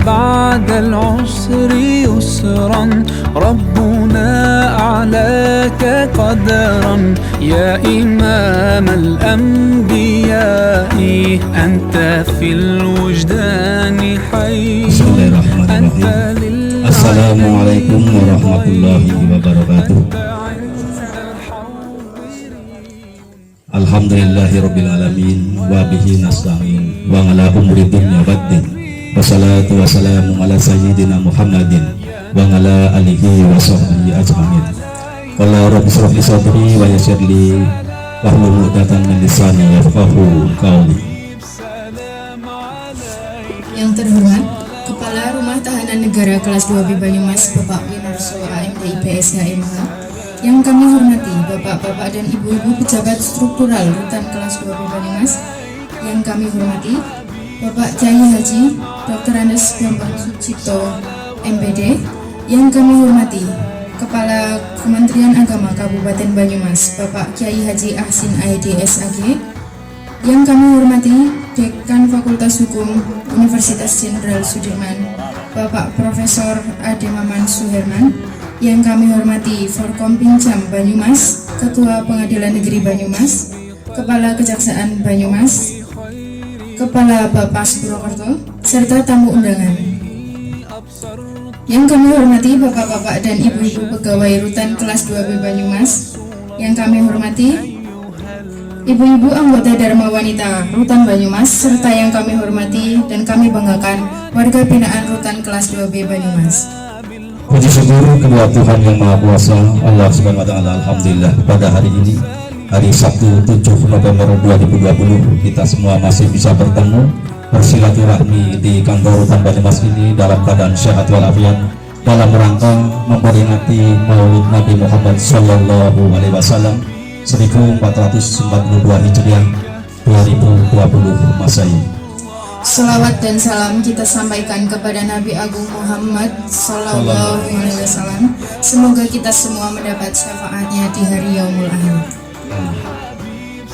بعد العسر يسرا ربنا أعلاك قدرا يا إمام الأنبياء أنت في الوجدان حي. Assalamualaikum warahmatullahi wabarakatuh. Alhamdulillahirabbil alamin wa bihi nasta'in wa ala umuri dunya waddin. Wassalatu wassalamu ala sayyidina Muhammadin wa ala alihi wa sahbihi ajmain. Qala rabbi shrah li sadri wa yassir li wahlul 'uqdatam min lisani yafqahu qawli. Yang terhormat Kepala Rumah Tahanan Negara Kelas 2B Banyumas Bapak Winarso AMD IPS HMH, yang kami hormati Bapak-bapak dan Ibu-ibu pejabat struktural Rutan Kelas 2B Banyumas, yang kami hormati Bapak Kyai Haji Dr. Andes Bambang Sucipto MPD, yang kami hormati Kepala Kementerian Agama Kabupaten Banyumas Bapak Kyai Haji Ahsin AED SAG, yang kami hormati Dekan Fakultas Hukum Universitas Jenderal Sudirman Bapak Profesor Ade Maman Suherman, yang kami hormati Forkompinjam Banyumas, Ketua Pengadilan Negeri Banyumas, Kepala Kejaksaan Banyumas, Kepala Bapas Purwokerto, serta tamu undangan. Yang kami hormati Bapak-bapak dan Ibu-ibu pegawai Rutan Kelas 2B Banyumas, yang kami hormati Ibu-ibu anggota Dharma Wanita Rutan Banyumas, serta yang kami hormati dan kami banggakan warga binaan Rutan Kelas 2B Banyumas. Puji syukur kedua Tuhan yang Maha Kuasa, Allah Subhanahu wa Ta'ala. Alhamdulillah, pada hari ini, hari Sabtu 7 November 2020, kita semua masih bisa bertemu bersilaturahmi di kantor Rutan Banyumas ini dalam keadaan sehat walafiat, dalam rangka memperingati Maulid Nabi Muhammad Sallallahu Alaihi Wasallam 1442 Hijriah 2020 Masehi. Selawat dan salam kita sampaikan kepada Nabi Agung Muhammad Sallallahu Alaihi Wasallam. Semoga kita semua mendapat syafaatnya di hari Yaumul Akhir.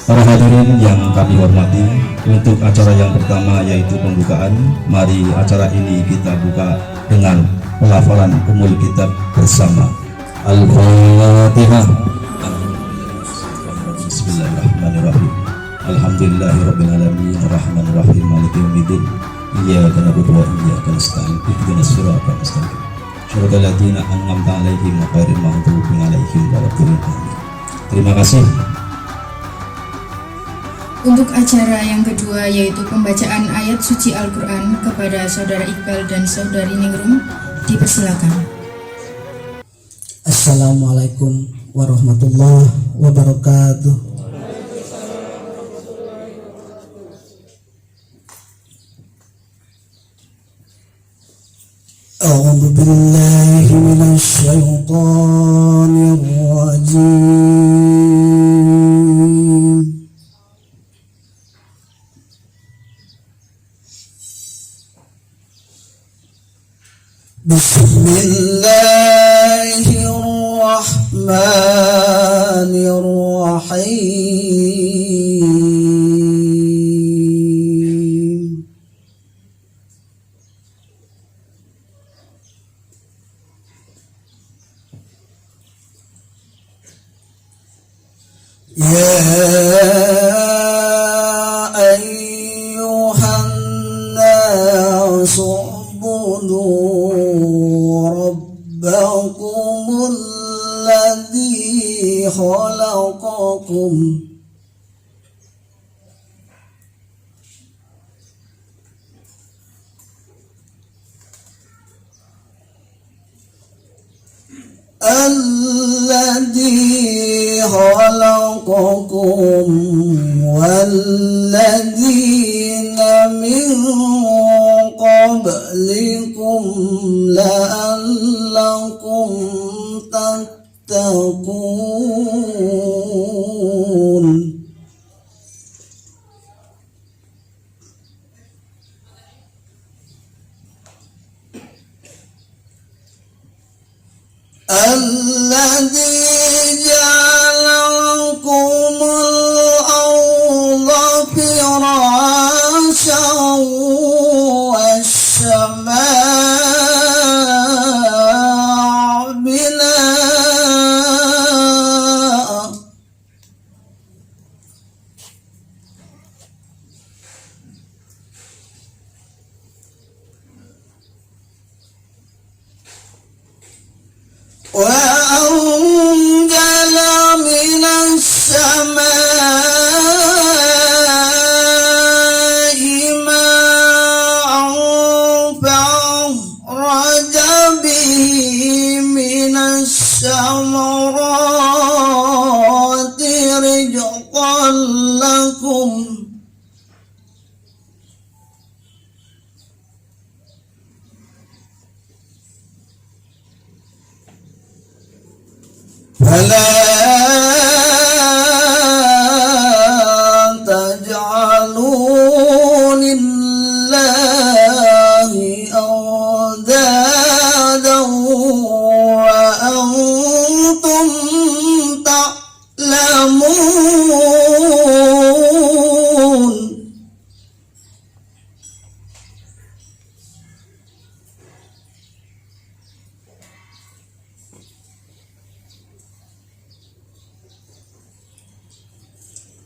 Para hadirin yang kami hormati, untuk acara yang pertama yaitu pembukaan, mari acara ini kita buka dengan pelafalan umul kitab bersama. Al-Fatihah. Bismillahirrahmanirrahim. Alhamdulillahirabbil alamin arrahmanir rahim maliki yaumiddin. Iyyaka na'budu wa iyyaka nasta'in. Ihdinas siratal mustaqim. Shiratal ladzina an'amta 'alaihim ghairil maghdubi 'alaihim waladdallin. Terima kasih. Untuk acara yang kedua yaitu pembacaan ayat suci Al-Quran kepada Saudara Iqbal dan Saudari Ningrum, dipersilakan. Assalamualaikum warahmatullahi wabarakatuh. A'udzu billahi minasy syaithanir rajim. Bismillahirrahmanirrahim. Ya ayyuhan nasu ubudu rabbakumul ladzi khalaqakum alladzi khalaqakum walladzina min qablikum la'allakum tattaqun. Alladzi ja'ala lakum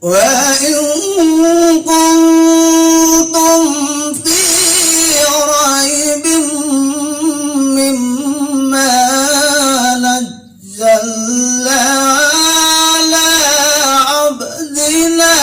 وإن كنتم في ريب مما نزلنا على عبدنا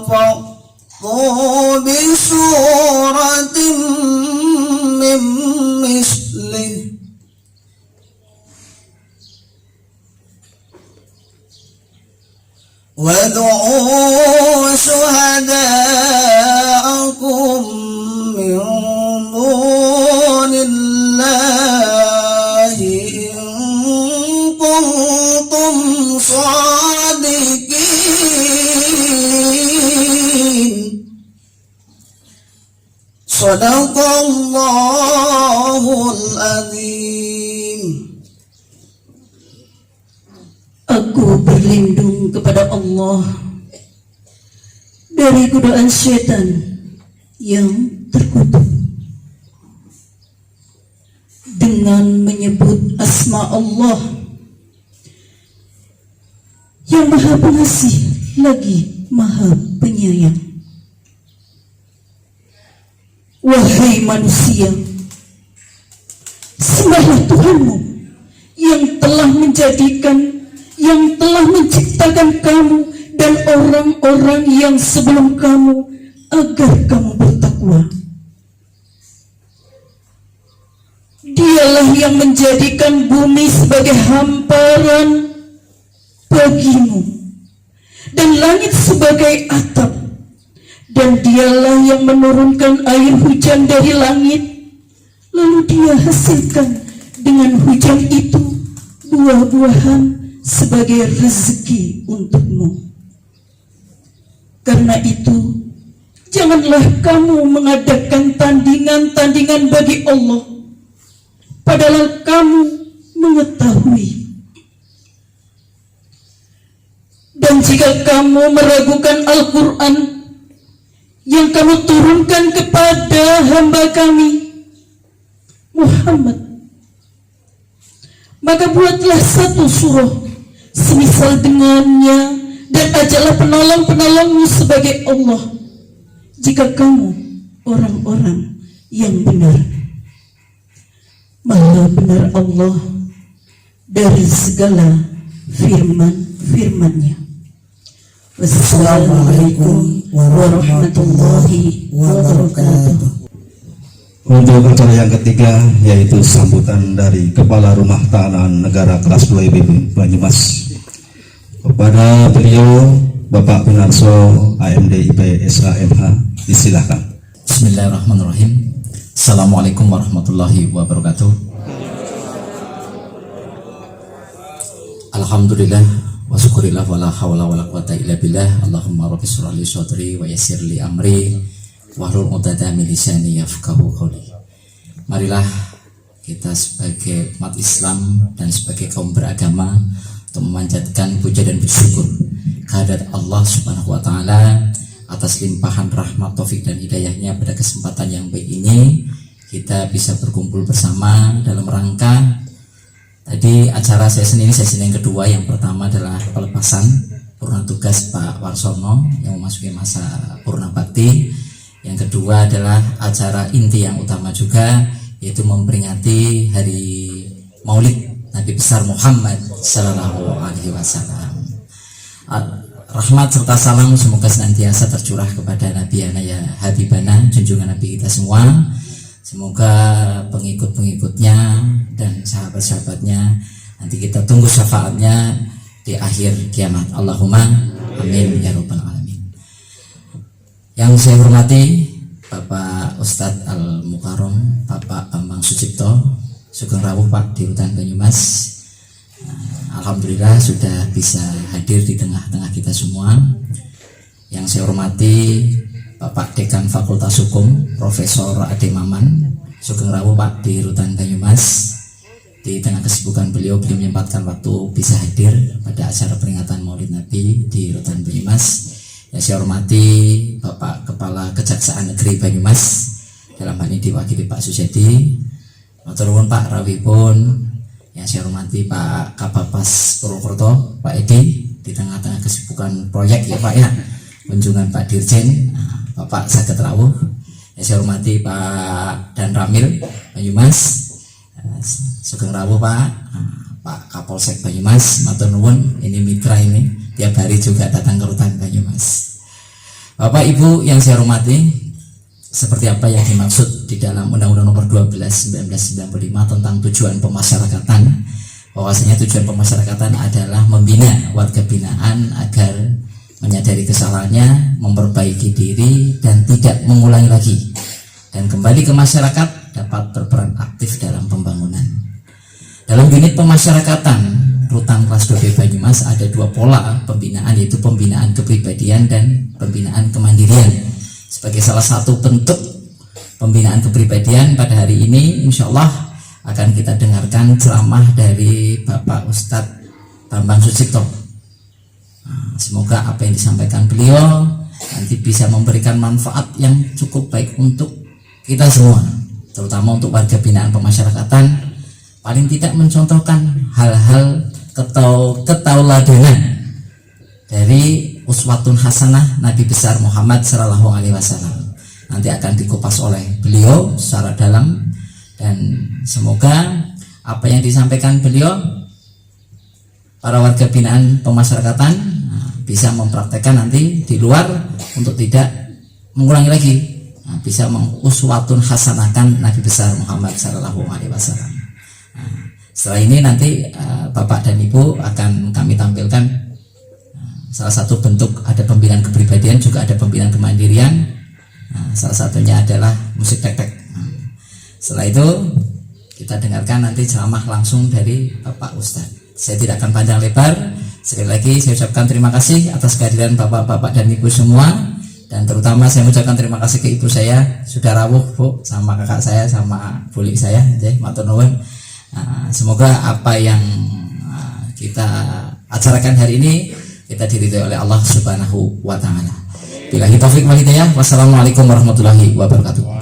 فأتوا بسورة من مثله وادعوا شهداءكم من دون الله إن كنتم صادقين صدق الله العظيم. Aku berlindung kepada Allah dari godaan syaitan yang terkutuk dengan menyebut asma Allah yang Maha Pengasih lagi Maha Penyayang. Wahai manusia, sembahlah Tuhanmu yang telah menciptakan kamu dan orang-orang yang sebelum kamu agar kamu bertakwa. Dialah yang menjadikan bumi sebagai hamparan bagimu dan langit sebagai atap, dan dialah yang menurunkan air hujan dari langit, lalu dia hasilkan dengan hujan itu buah-buahan sebagai rezeki untukmu. Karena itu, janganlah kamu mengadakan tandingan-tandingan bagi Allah, padahal kamu mengetahui. Dan jika kamu meragukan Al-Quran yang kamu turunkan kepada hamba kami Muhammad, maka buatlah satu surah semisal dengannya dan ajaklah penolong-penolongmu sebagai Allah jika kamu orang-orang yang benar. Maha benar Allah dari segala firman-firmannya. Wassalamualaikum warahmatullahi wabarakatuh. Untuk acara yang ketiga yaitu sambutan dari Kepala Rumah Tahanan Negara Kelas 2 IPB Banyumas. Kepada beliau Bapak Pinarso AMD IPSA MH, disilahkan. Bismillahirrahmanirrahim. Assalamualaikum warahmatullahi wabarakatuh. Alhamdulillah wa syukurillah wa la hawla wa la quwata illa billah. Allahumma rabbi shrah li sadri wa yassir li amri wahlul 'uqdatam min lisani yafqahu qawli. Marilah kita sebagai umat Islam dan sebagai kaum beragama untuk memanjatkan puja dan bersyukur kehadirat Allah Subhanahu wa taala atas limpahan rahmat, taufik dan hidayahnya. Pada kesempatan yang baik ini kita bisa berkumpul bersama dalam rangka tadi acara sesi ini, sesi yang kedua. Yang pertama adalah pelepasan purna tugas Pak Warsono yang memasuki masa purna bakti. Yang kedua adalah acara inti yang utama juga, yaitu memperingati hari Maulid Nabi besar Muhammad Sallallahu Alaihi Wasallam. Rahmat serta salam semoga senantiasa tercurah kepada Nabi ya Habibana, junjungan Nabi kita semua. Semoga pengikut-pengikutnya dan sahabat-sahabatnya nanti kita tunggu syafaatnya di akhir kiamat. Allahumma amin ya rabbal alamin. Yang saya hormati Bapak Ustadz Al-Mukarram, Bapak Bambang Sucipto, Sugeng Rawuh Pak di Rutan Banyumas. Alhamdulillah sudah bisa hadir di tengah-tengah kita semua. Yang saya hormati Bapak Dekan Fakultas Hukum, Profesor Ade Maman, Sugeng Rawuh Pak di Rutan Banyumas. di tengah kesibukan beliau menyempatkan waktu bisa hadir pada acara peringatan Maulid Nabi di Rutan Banyumas. Yang saya hormati Bapak Kepala Kejaksaan Negeri Banyumas, dalam hal ini diwakili Pak Susyadi, matur nuwun Pak Rawipun. Yang saya hormati Pak Kabapas Purwokerto, Pak Edi, di tengah-tengah kesibukan proyek ya Pak ya, kunjungan Pak Dirjen, Bapak Saged Rawuh. Yang saya hormati Pak Dan Ramil Banyumas, Sugeng Rawuh Pak Kapolsek Banyumas, matur nuwun, ini mitra ini tiap hari juga datang ke Rutan Banyumas. Bapak Ibu yang saya hormati, seperti apa yang dimaksud di dalam Undang-Undang Nomor 12 1995 tentang tujuan pemasyarakatan, bahwasanya tujuan pemasyarakatan adalah membina warga binaan agar menyadari kesalahannya, memperbaiki diri dan tidak mengulangi lagi, dan kembali ke masyarakat dapat berperan aktif dalam pembangunan. Dalam unit pemasyarakatan Rutan Kelas 2B Banyumas ada dua pola pembinaan, yaitu pembinaan kepribadian dan pembinaan kemandirian. Sebagai salah satu bentuk pembinaan kepribadian, pada hari ini insya Allah akan kita dengarkan ceramah dari Bapak Ustadz Bambang Sucipto. Semoga apa yang disampaikan beliau nanti bisa memberikan manfaat yang cukup baik untuk kita semua, terutama untuk warga binaan pemasyarakatan. Paling tidak mencontohkan hal-hal ketauladanan dari uswatun hasanah Nabi besar Muhammad Sallallahu Alaihi Wasallam. Nanti akan dikupas oleh beliau secara dalam, dan semoga apa yang disampaikan beliau para warga binaan pemasyarakatan bisa mempraktekkan nanti di luar untuk tidak mengulangi lagi, bisa menguswatun hasanahkan Nabi besar Muhammad Sallallahu Alaihi Wasallam. Setelah ini nanti Bapak dan Ibu akan kami tampilkan salah satu bentuk, ada pembinaan kepribadian, juga ada pembinaan kemandirian. Salah satunya adalah musik tek-tek. Setelah itu kita dengarkan nanti ceramah langsung dari Bapak Ustadz. Saya tidak akan panjang lebar. Sekali lagi saya ucapkan terima kasih atas kehadiran Bapak-bapak dan Ibu semua, dan terutama saya mengucapkan terima kasih ke ibu saya sudah rawuh Bu, sama kakak saya, sama bulik saya, matur nuwun. Semoga apa yang kita acarakan hari ini kita diridhoi oleh Allah Subhanahu wa taala. Billahi taufik wal hidayah. Wassalamualaikum warahmatullahi wabarakatuh.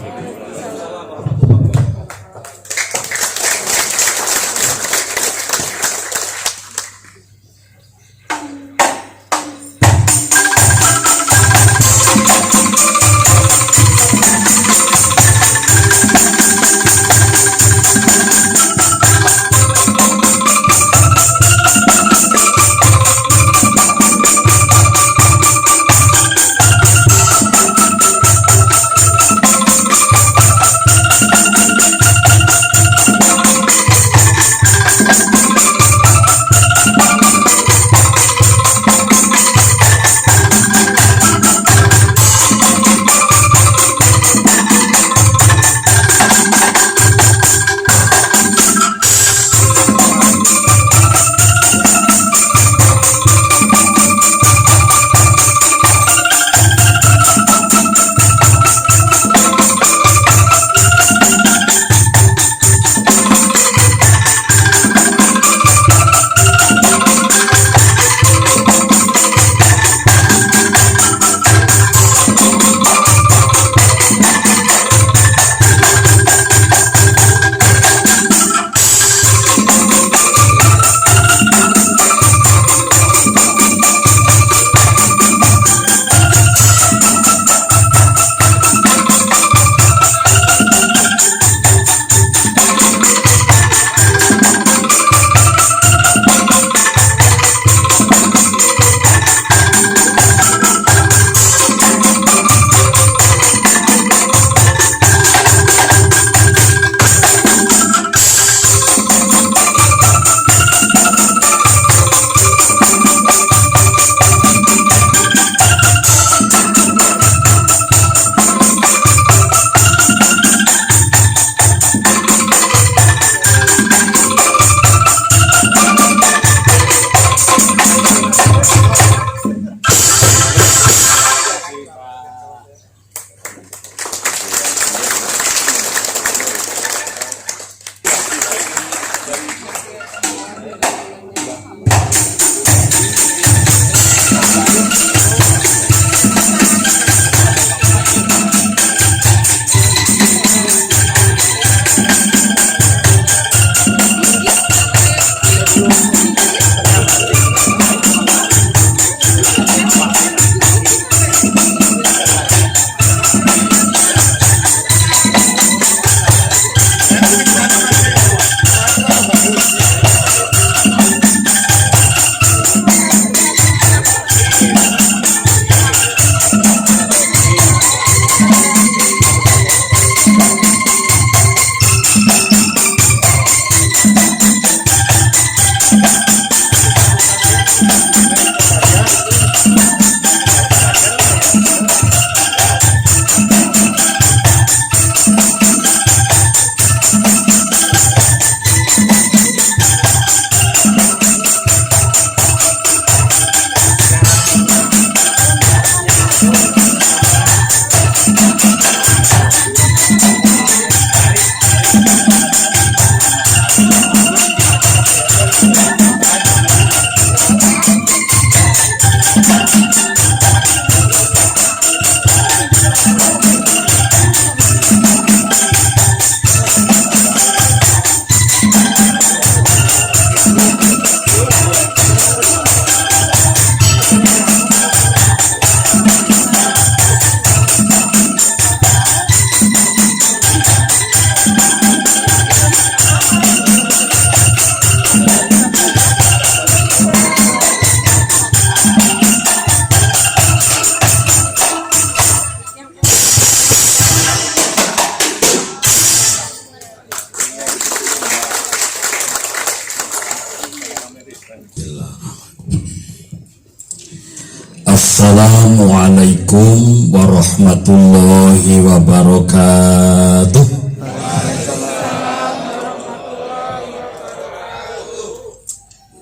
Assalamualaikum warahmatullahi wabarakatuh.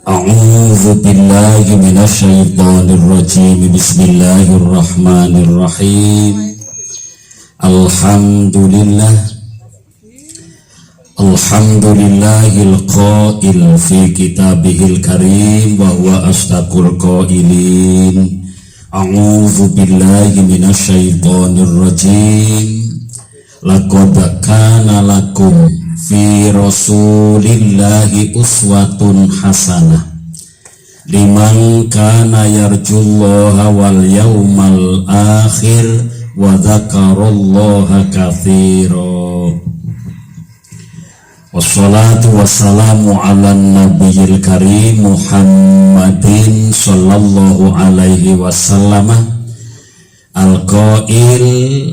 A'udzu billahi minasyaitonir rajim. Bismillahirrahmanirrahim. Alhamdulillahil qail fi kitabihil karim wa huwa asdaqul qailin. A'udzu billahi minasyaitonir rajim. Laqad kana lakum fi rasulillahi uswatun hasanah liman kana yarjullaha wal yawmal akhir wa dzakarallaha katsira. Wassalatu wassalamu ala nabiyil karim Muhammadin sallallahu alaihi wasallam al-qail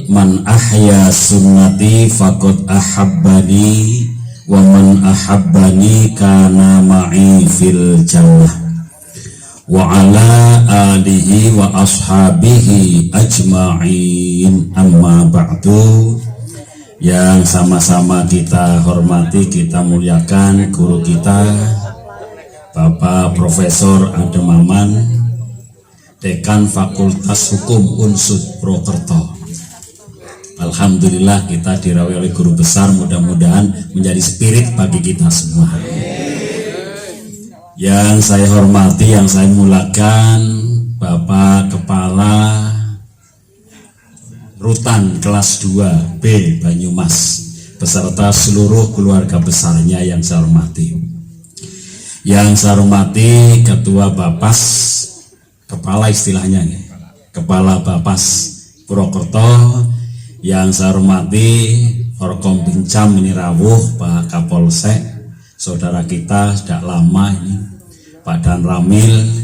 man ahya sunnati faqad ahabbani wa man ahabbani kana ma'i fil jannah wa ala alihi wa ashabihi ajma'in. Amma ba'du. Yang sama-sama kita hormati, kita muliakan guru kita Bapak Profesor Adem Maman, Dekan Fakultas Hukum Unsud Purwokerto. Alhamdulillah kita dirawai oleh guru besar, mudah-mudahan menjadi spirit bagi kita semua. Yang saya hormati, yang saya muliakan Bapak Kepala Rutan kelas 2B Banyumas beserta seluruh keluarga besarnya yang saya hormati. Yang saya hormati Ketua Bapas, kepala istilahnya ya, Kepala Bapas Purwokerto. Yang saya hormati Forkom Bincam ini rawuh Pak Kapolsek, saudara kita sejak lama ini Pak Dan Ramil.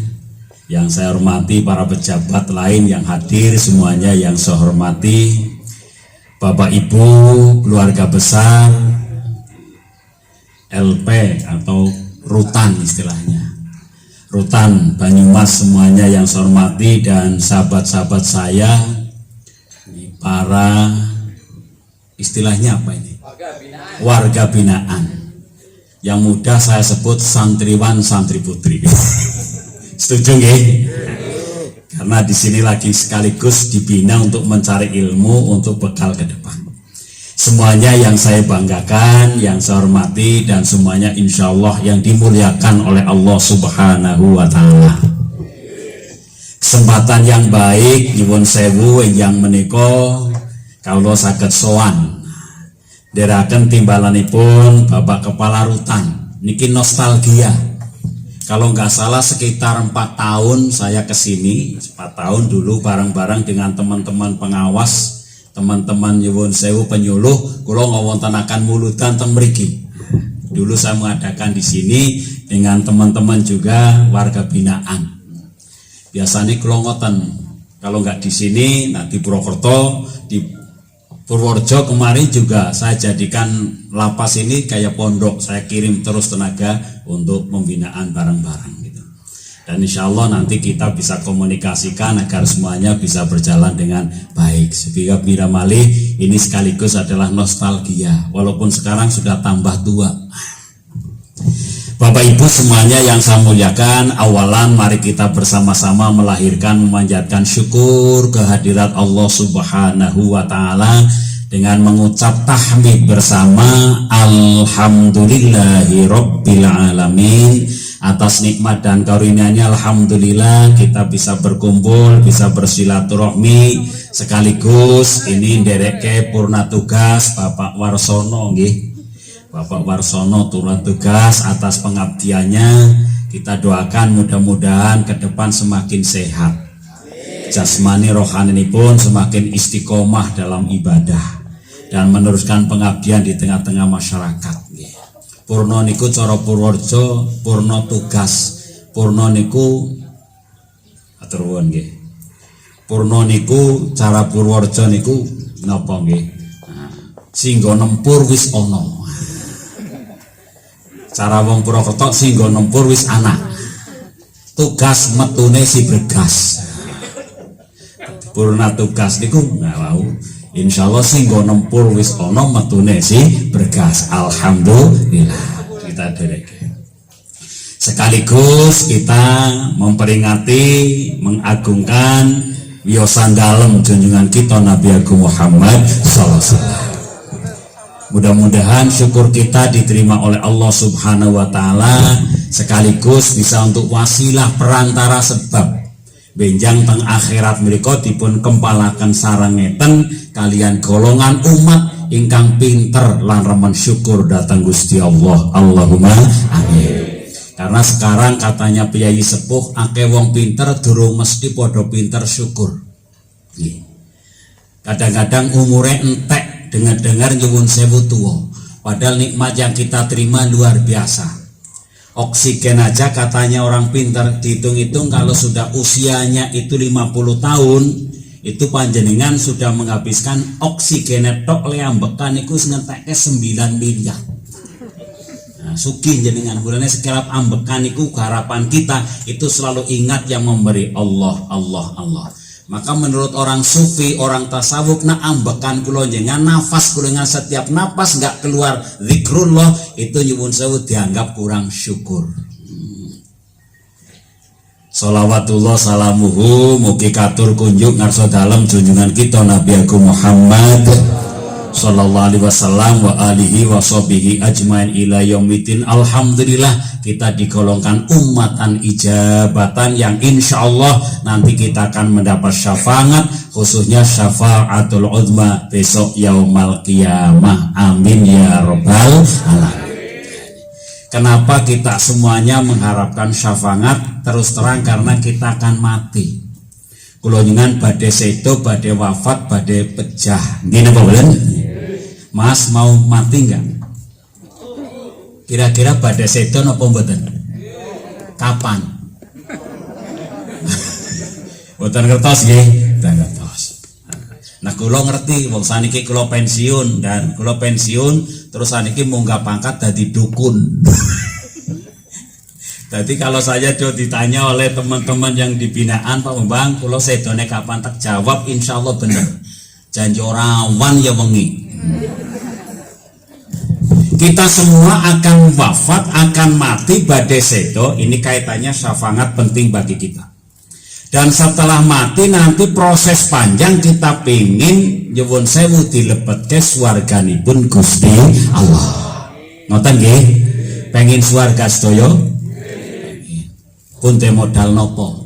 Yang saya hormati para pejabat lain yang hadir semuanya, yang saya hormati Bapak Ibu keluarga besar LP atau Rutan istilahnya, Rutan Banyumas semuanya yang saya hormati, dan sahabat-sahabat saya para istilahnya apa ini, warga binaan, yang mudah saya sebut santriwan santri putri. Setuju nggih? Karena di sini lagi sekaligus dibina untuk mencari ilmu untuk bekal ke depan. Semuanya yang saya banggakan, yang saya hormati, dan semuanya insya Allah yang dimuliakan oleh Allah Subhanahu wa Ta'ala. Kesempatan yang baik nyuwun sewu yang menika kalau saged sowan dherekaken timbalanipun Bapak Kepala Rutan niki nostalgia. Kalau nggak salah sekitar 4 tahun saya kesini, 4 tahun dulu bareng-bareng dengan teman-teman pengawas, teman-teman nyuwun sewu penyuluh, kula ngawontenaken muludan teng mriki. Dulu saya mengadakan di sini dengan teman-teman juga warga binaan. Biasanya kula ngoten, kalau nggak di sini, nah di Purwokerto, di Purworejo kemarin juga saya jadikan lapas ini kayak pondok, saya kirim terus tenaga untuk pembinaan bareng-bareng gitu. Dan insya Allah nanti kita bisa komunikasikan agar semuanya bisa berjalan dengan baik. Sehingga Bira Mali ini sekaligus adalah nostalgia, walaupun sekarang sudah tambah tua. Bapak Ibu semuanya yang saya muliakan, awalan mari kita bersama-sama melahirkan memanjatkan syukur kehadirat Allah Subhanahu wa Ta'ala dengan mengucap tahmid bersama, Alhamdulillahi Rabbil Alamin, atas nikmat dan karunia-Nya. Alhamdulillah kita bisa berkumpul, bisa bersilaturahmi, sekaligus ini ndereke purna tugas Bapak Warsono nggih. Bapak Warsono turun tugas atas pengabdiannya. Kita doakan mudah-mudahan ke depan semakin sehat, jasmani rohani pun semakin istiqomah dalam ibadah dan meneruskan pengabdian di tengah-tengah masyarakat. Purno niku cara Purworejo, purno tugas. Purno niku atur nuwun nggih. Purno niku cara Purworejo niku napa nggih? Singgo nempur wis ana. Cara wong Purwokerto singgo nempur wis ana. Tugas metune si bergas. Purna tugas niku wau insyaallah singgo nempur wis ana metune si bergas. Alhamdulillah kita dereke. Sekaligus kita memperingati, mengagungkan wiyosan dalem junjungan kita Nabi Agung Muhammad sallallahu alaihi wasallam. Mudah-mudahan syukur kita diterima oleh Allah Subhanahu wa taala, sekaligus bisa untuk wasilah perantara sebab benjang teng akhirat menika dipun kempalaken sareng ngeten kalian golongan umat ingkang pinter lan remen syukur datang Gusti Allah. Allahumma amin. Karena sekarang katanya piyai sepuh akeh wong pinter durung mesti padha pinter syukur. Kadang-kadang umure entek, dengar-dengar nyuwun sewu tuwa, padahal nikmat yang kita terima luar biasa. Oksigen aja katanya orang pintar dihitung-hitung kalau sudah usianya itu 50 tahun itu panjenengan sudah menghabiskan oksigen tok leambekan itu ngentekke 9 miliar. Nah, sugih jenengan bulane sekirap ambekan itu harapan kita itu selalu ingat yang memberi Allah, Allah, Allah. Maka menurut orang sufi, orang tasawuf, nah ambekan kula jenengan nafas kula dengan setiap napas nggak keluar zikrullah itu nyuwun sewu dianggap kurang syukur. Sholawatullah salamuhu mugi katur kunjuk ngarsa dalem junjungan kita Nabi Agung Muhammad sallallahu alaihi wasallam wa alihi wa sahbihi ajmain ila yaumidin. Alhamdulillah kita digolongkan umatan ijabatan yang insya Allah nanti kita akan mendapat syafaat, khususnya syafaatul uzma besok yaumal qiyamah. Amin ya rabbal alamin. Kenapa kita semuanya mengharapkan syafaat? Terus terang karena kita akan mati. Kulonjengan badhe sedo, badhe wafat, badhe pejah. Gini apa bulan? Mas mau mati enggak? Kira-kira badhe sedo napa mboten? Kapan? Mboten ngertos nggih? Mboten ngertos. Nah kula ngerti wong saniki kula pensiun dan kula pensiun terus saniki munggah pangkat dadi dukun. Jadi kalau saya ditanya oleh teman-teman yang di binaan, Pak Bambang, kula sedone kapan, tak jawab insya Allah bener. Janji rawan ya wengi. Kita semua akan wafat, akan mati badhe sedo. Ini kaitannya syafaat penting bagi kita. Dan setelah mati nanti proses panjang kita pingin nyuwun sewu dilebetke swarganipun Gusti Allah. Ngoten nggih? Pengin swarga sedaya? Punte modal nopo?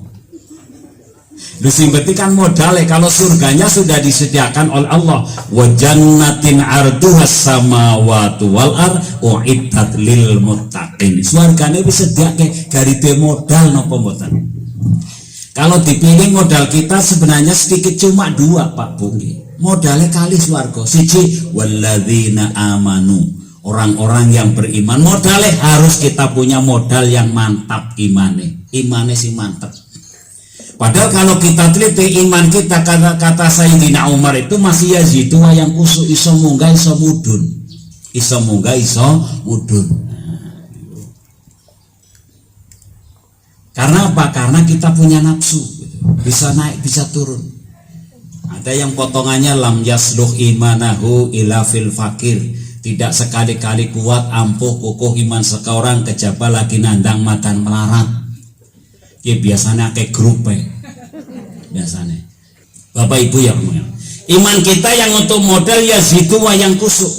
Lu sing kan modal kalau surganya sudah disediakan oleh Allah. Wa jannatin arduhas samawati wal ard uiddat lil muttaqin. Surgane wis sediake garite modal nopo mboten? Kalau dipilih modal kita sebenarnya sedikit cuma dua Pak Bungi. Modalnya kali swarga. Siji walladzina amanu. Orang-orang yang beriman, modalnya harus kita punya modal yang mantap imane sih mantap. Padahal kalau kita teliti iman kita kata Sayyidina Umar itu masih yazidu yang kusuk iso munggah iso mudun, iso munggah iso mudun. Karena apa? Karena kita punya nafsu, bisa naik bisa turun. Ada yang potongannya lam yasluh imanahu ila fil fakir. Tidak sekali-kali kuat, ampuh, kukuh iman seseorang kejaba lagi nandang madan melarat. Ya biasanya kayak grup biasanya. Bapak Ibu ya, iman kita yang untuk modal ya zitu yang kusuk.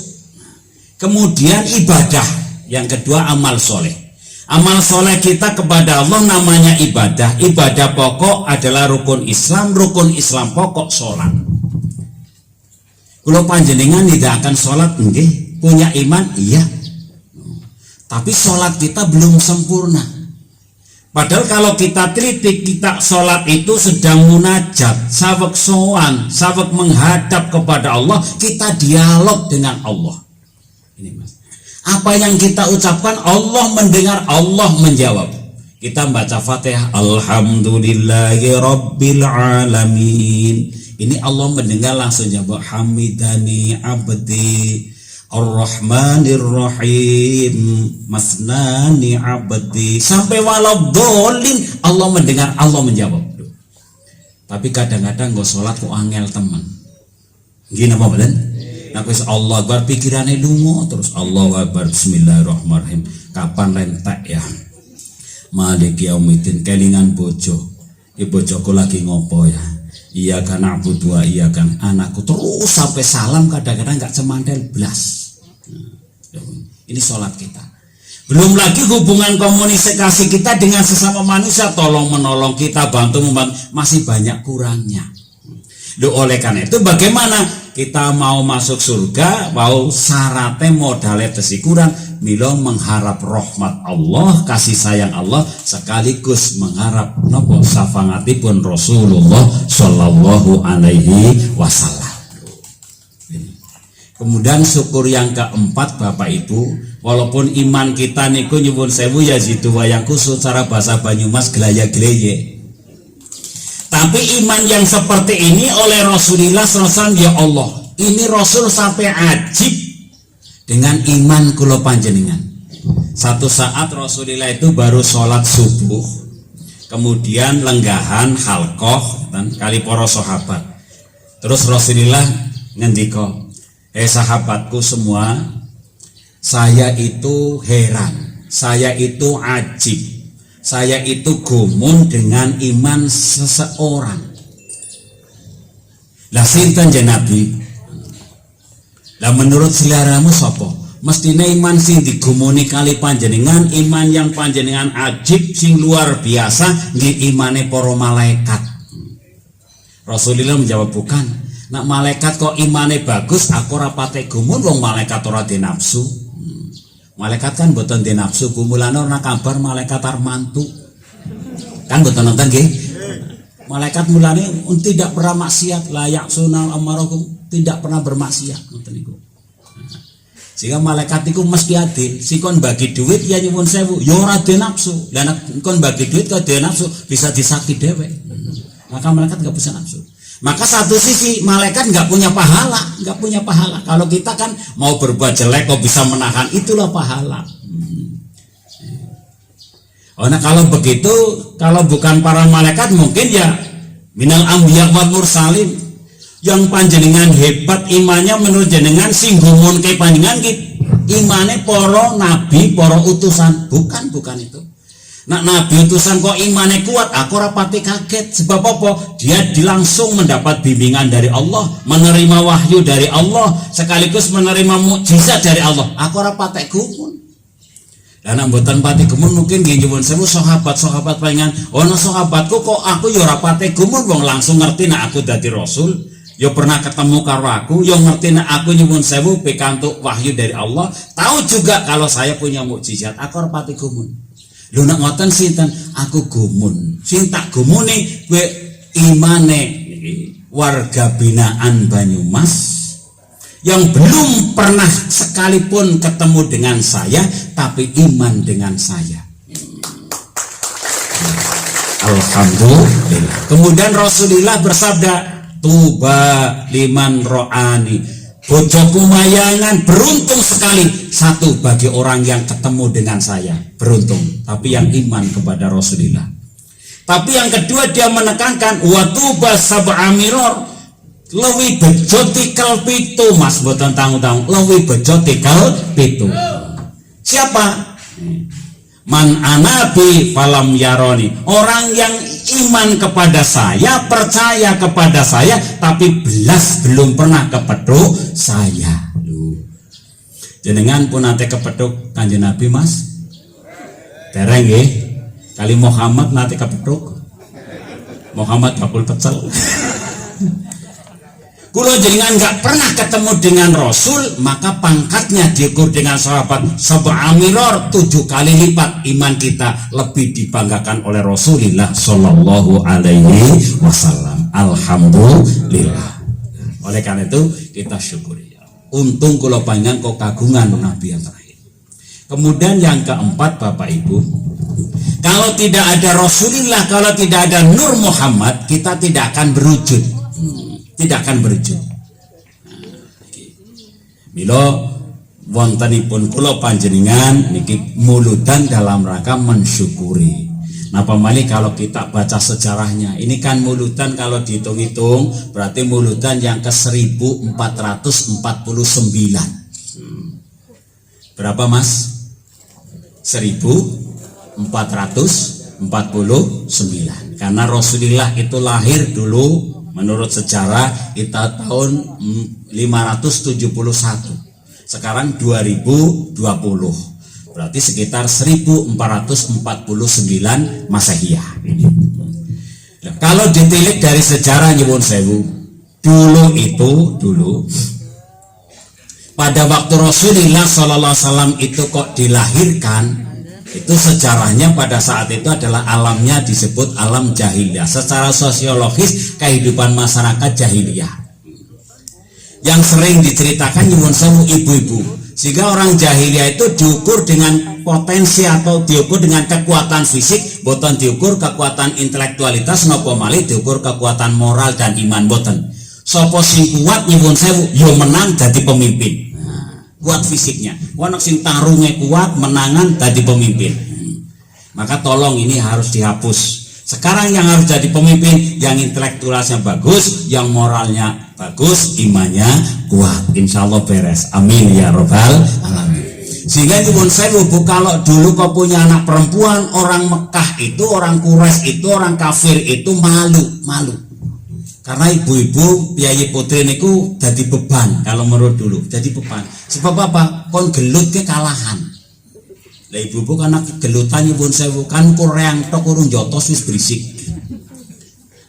Kemudian ibadah, yang kedua amal soleh. Amal soleh kita kepada Allah namanya ibadah. Ibadah pokok adalah rukun Islam pokok sholat. Kalau panjenengan tidak akan sholat, nggih, punya iman, iya. Tapi sholat kita belum sempurna. Padahal kalau kita kritik, kita sholat itu sedang munajat, sawek sowan, sawek menghadap kepada Allah, kita dialog dengan Allah. Ini Mas. Apa yang kita ucapkan Allah mendengar, Allah menjawab. Kita baca Fatihah, Alhamdulillahi Rabbil Alamin. Ini Allah mendengar langsung jawab, Hamidani abdi Ar-Rahmanir Rahim Masnani abdi, sampai waladhdallin Allah mendengar, Allah menjawab. Tapi kadang-kadang nggak sholat kok angel teman. Gini apa bener? Nah, Allah Akbar pikirannya lungo terus Allahu Akbar Bismillahirrahmanirrahim. Kapan lentek ya? Malik yaumiddin kelingan bojo. Bojoku lagi ngopo ya? Iya kan na'budu wa iya kan anakku terus sampai salam kadang-kadang nggak cemantel blas. Ini sholat kita. Belum lagi hubungan komunikasi kita dengan sesama manusia, tolong menolong kita, bantu membantu, masih banyak kurangnya. Oleh karena itu bagaimana kita mau masuk surga, mau syaratnya modalnya tesi kurang, milo mengharap rahmat Allah, kasih sayang Allah, sekaligus mengharap nopo syafaatipun Rasulullah Shallallahu Alaihi Wasallam. Kemudian syukur yang keempat Bapak Ibu, walaupun iman kita niku nyuwun sewu ya jitu wayang kusut, cara bahasa Banyumas gelaya-geleye. Tapi iman yang seperti ini oleh Rasulullah SAW, ya Allah, ini Rasul sampai ajib dengan iman kula panjenengan. Satu saat Rasulullah itu baru sholat subuh, kemudian lenggahan halqoh dan kali para sahabat. Terus Rasulullah ngendika, sahabatku semua, saya itu heran, saya itu ajib, saya itu gumun dengan iman seseorang. Lah sinten je Nabi? Lah menurut seleramu sapa? Mestine iman sing digumuni kali panjenengan, iman yang panjenengan ajib sing luar biasa, nggih imane para malaikat. Rasulullah menjawab, bukan. Nak malaikat kok imane bagus, aku ora pate gumun, wong malaikat ora di nafsu. Malaikat kan mboten di nafsu, gumulane ora kabar malaikat armantu. Kan mboten nonton nggih. Malaikat mulane tidak pernah maksiat, layak sunal amarakum, tidak pernah bermaksiat ngoten niku. Sehingga malaikat itu mesti adil. Si kon bagi duit ya nyuwun sewu, ya ora di nafsu. Lah nek kon bagi duit kok di nafsu, bisa disakiti dhewe. Maka malaikat enggak bisa nafsu. Maka satu sisi malaikat nggak punya pahala, nggak punya pahala. Kalau kita kan mau berbuat jelek kok bisa menahan, itulah pahala. Oh, nah kalau begitu, kalau bukan para malaikat mungkin ya minal anbiya wal mursalin. Yang panjenengan hebat imannya menurut jenengan sing gumun ke panjenengan imane para nabi, para utusan, bukan itu. Nak nabi utusan kok imane kuat, aku rapati kaget. Sebab apa? Dia langsung mendapat bimbingan dari Allah, menerima wahyu dari Allah, sekaligus menerima mukjizat dari Allah. Aku rapati gumun. Dan mboten pati gumun mungkin nggih nyuwun sewu sahabat-sahabat pengen, ono sahabatku kok aku ya ora pati gumun, wong langsung ngerti nek aku dadi rasul. Yo pernah ketemu karo aku, yo ngerti nek aku nyuwun sewu pikantuk wahyu dari Allah, tahu juga kalau saya punya mukjizat, aku ora pati gumun. Lho nek ngoten sinten aku gumun. Sing tak gumune kowe imane warga binaan Banyumas yang belum pernah sekalipun ketemu dengan saya tapi iman dengan saya. Alhamdulillah. Kemudian Rasulullah bersabda, tuba liman ro'ani, bojoku mayangan, beruntung sekali satu bagi orang yang ketemu dengan saya, beruntung. Tapi yang iman kepada Rasulullah. Tapi yang kedua dia menekankan watuba sab'a miror, lewi bejo tikel pitu, mas boten tanggung-tanggung, lewi bejo tikel pitu. Siapa? Man anabi falam yaroni, orang yang iman kepada saya, percaya kepada saya, tapi belas belum pernah kepethuk saya. Jenengan pun nanti kepethuk Kanjeng Nabi, mas? Dereng nggih. Kali Muhammad nate kepethuk. Muhammad bakul pecel. Kulo jenengan nggak pernah ketemu dengan Rasul, maka pangkatnya diukur dengan sahabat sab'a miror, 7 kali lipat iman kita lebih dibanggakan oleh Rasulullah Shallallahu Alaihi Wasallam. Alhamdulillah. Oleh karena itu kita syukuri. Untung kulo panjang kok kagungan Nabi yang terakhir. Kemudian yang keempat, Bapak Ibu, kalau tidak ada Rasulullah, kalau tidak ada Nur Muhammad, kita tidak akan berwujud. Tidak akan berwujud. Milo wontenipun kula panjenengan niki muludan dalam rangka mensyukuri. Napa malih kalau kita baca sejarahnya, ini kan muludan kalau dihitung-hitung berarti muludan yang ke 1449. Berapa Mas? 1449. Karena Rasulullah itu lahir dulu menurut sejarah kita tahun 571. Sekarang 2020. Berarti sekitar 1449 Masehiyah. Nah, kalau ditilik dari sejarah nyuwun sewu, dulu pada waktu Rasulullah SAW itu kok dilahirkan, itu sejarahnya pada saat itu adalah alamnya disebut alam jahiliyah. Secara sosiologis kehidupan masyarakat jahiliyah yang sering diceritakan nyuwun sewu ibu-ibu, sehingga orang jahiliyah itu diukur dengan potensi atau diukur dengan kekuatan fisik, boten diukur kekuatan intelektualitas, nopo malih diukur kekuatan moral dan iman boten. Sopo sing kuat nyuwun sewu yo menang jadi pemimpin. Kuat fisiknya, anak sing tarungnya kuat, menangan jadi pemimpin. Maka tolong ini harus dihapus. Sekarang yang harus jadi pemimpin yang intelektualnya bagus, yang moralnya bagus, imannya kuat. Insya Allah beres. Amin ya robbal alamin. Sehingga nyuwun sewu, Bu, kalau dulu kau punya anak perempuan, orang Mekah itu, orang Quraisy itu, orang kafir itu malu. Karena ibu-ibu piyayi putri niku jadi beban kalau menurut dulu, jadi beban. Sebab apa? Kon gelut ke kalahan. Lah ibu-ibu karena gelutan nyuwun sewu kan kureang tok urung jotos wis berisik.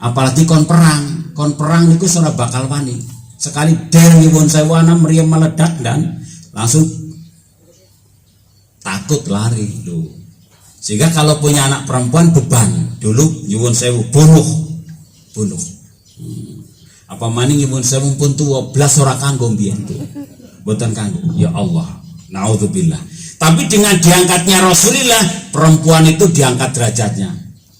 Apalagi kon perang niku ora bakal wani. Sekali der nyuwun sewu ana mriyem meledak dan langsung takut lari lho. Sehingga kalau punya anak perempuan beban. Dulu nyuwun sewu bunuh. Apa maning nyuwun sewu pun tuwa blas ora kanggo mbiyen tuh. Mboten kanggo. Ya Allah. Naudzubillah. Tapi dengan diangkatnya Rasulullah, perempuan itu diangkat derajatnya.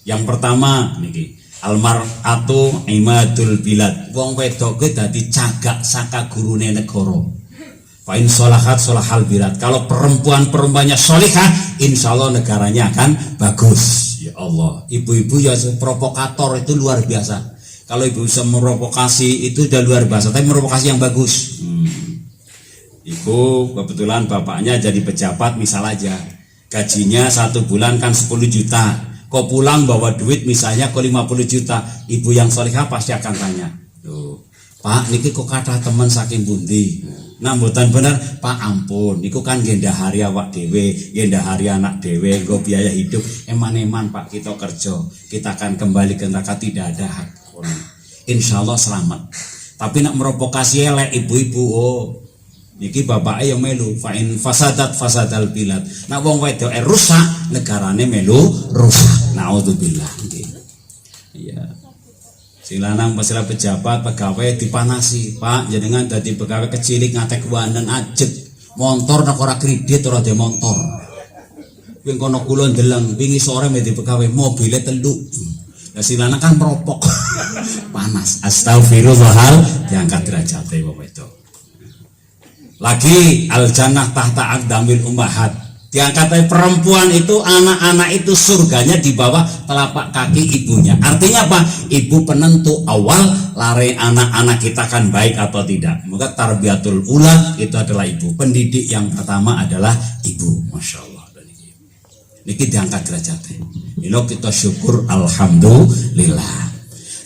Yang pertama niki, almar'atu imadul bilad. Wong wedok kuwi dadi cagak saka gurune negara. Fa in sholahat sholahal bilad. Kalau perempuannya sholihah, insyaallah negaranya akan bagus. Ya Allah. Ibu-ibu ya provokator itu luar biasa. Kalau ibu bisa merovokasi itu udah luar biasa, tapi merovokasi yang bagus. Ibu kebetulan bapaknya jadi pejabat misal aja, gajinya 1 bulan kan 10 juta, kok pulang bawa duit misalnya kok 50 juta, ibu yang solihah pasti akan tanya, loh Pak niki kok kata teman saking bundi. Nah mboten bener Pak, ampun niku kan gendahari awak dewe, gendahari anak dewe, nggo biaya hidup. Eman-eman Pak kita kerja, kita akan kembali ke neraka, tidak ada hak. Insya Allah selamat. Tapi nak merovokasi elek ibu-ibu, oh niki bapak yang melu fa'in fasadal bilad. Nak wong wedok rusak, negarane melu rusak. Naudzubillah. Iya. Sing lanang masalah pejabat pegawai dipanasi, Pak jenengan dadi pegawai kecilik ngatek wanen ajeg. Motor nak ora kredit ora de motor. Ping kono kula ndeleng wingi sore mesti pegawai mobile telu. Lah sing lanang kan meropok. Panas. Astagfirullahal, diangkat derajate wong wedok. Lagi al jannah tahta aqdamil ummahat. Diangkat perempuan itu, anak-anak itu surganya di bawah telapak kaki ibunya. Artinya apa? Ibu penentu awal lari anak-anak kita kan baik atau tidak. Maka tarbiyatul ula itu adalah ibu. Pendidik yang pertama adalah ibu. Masya Allah. Niki diangkat derajatnya. Ini kita syukur alhamdulillah.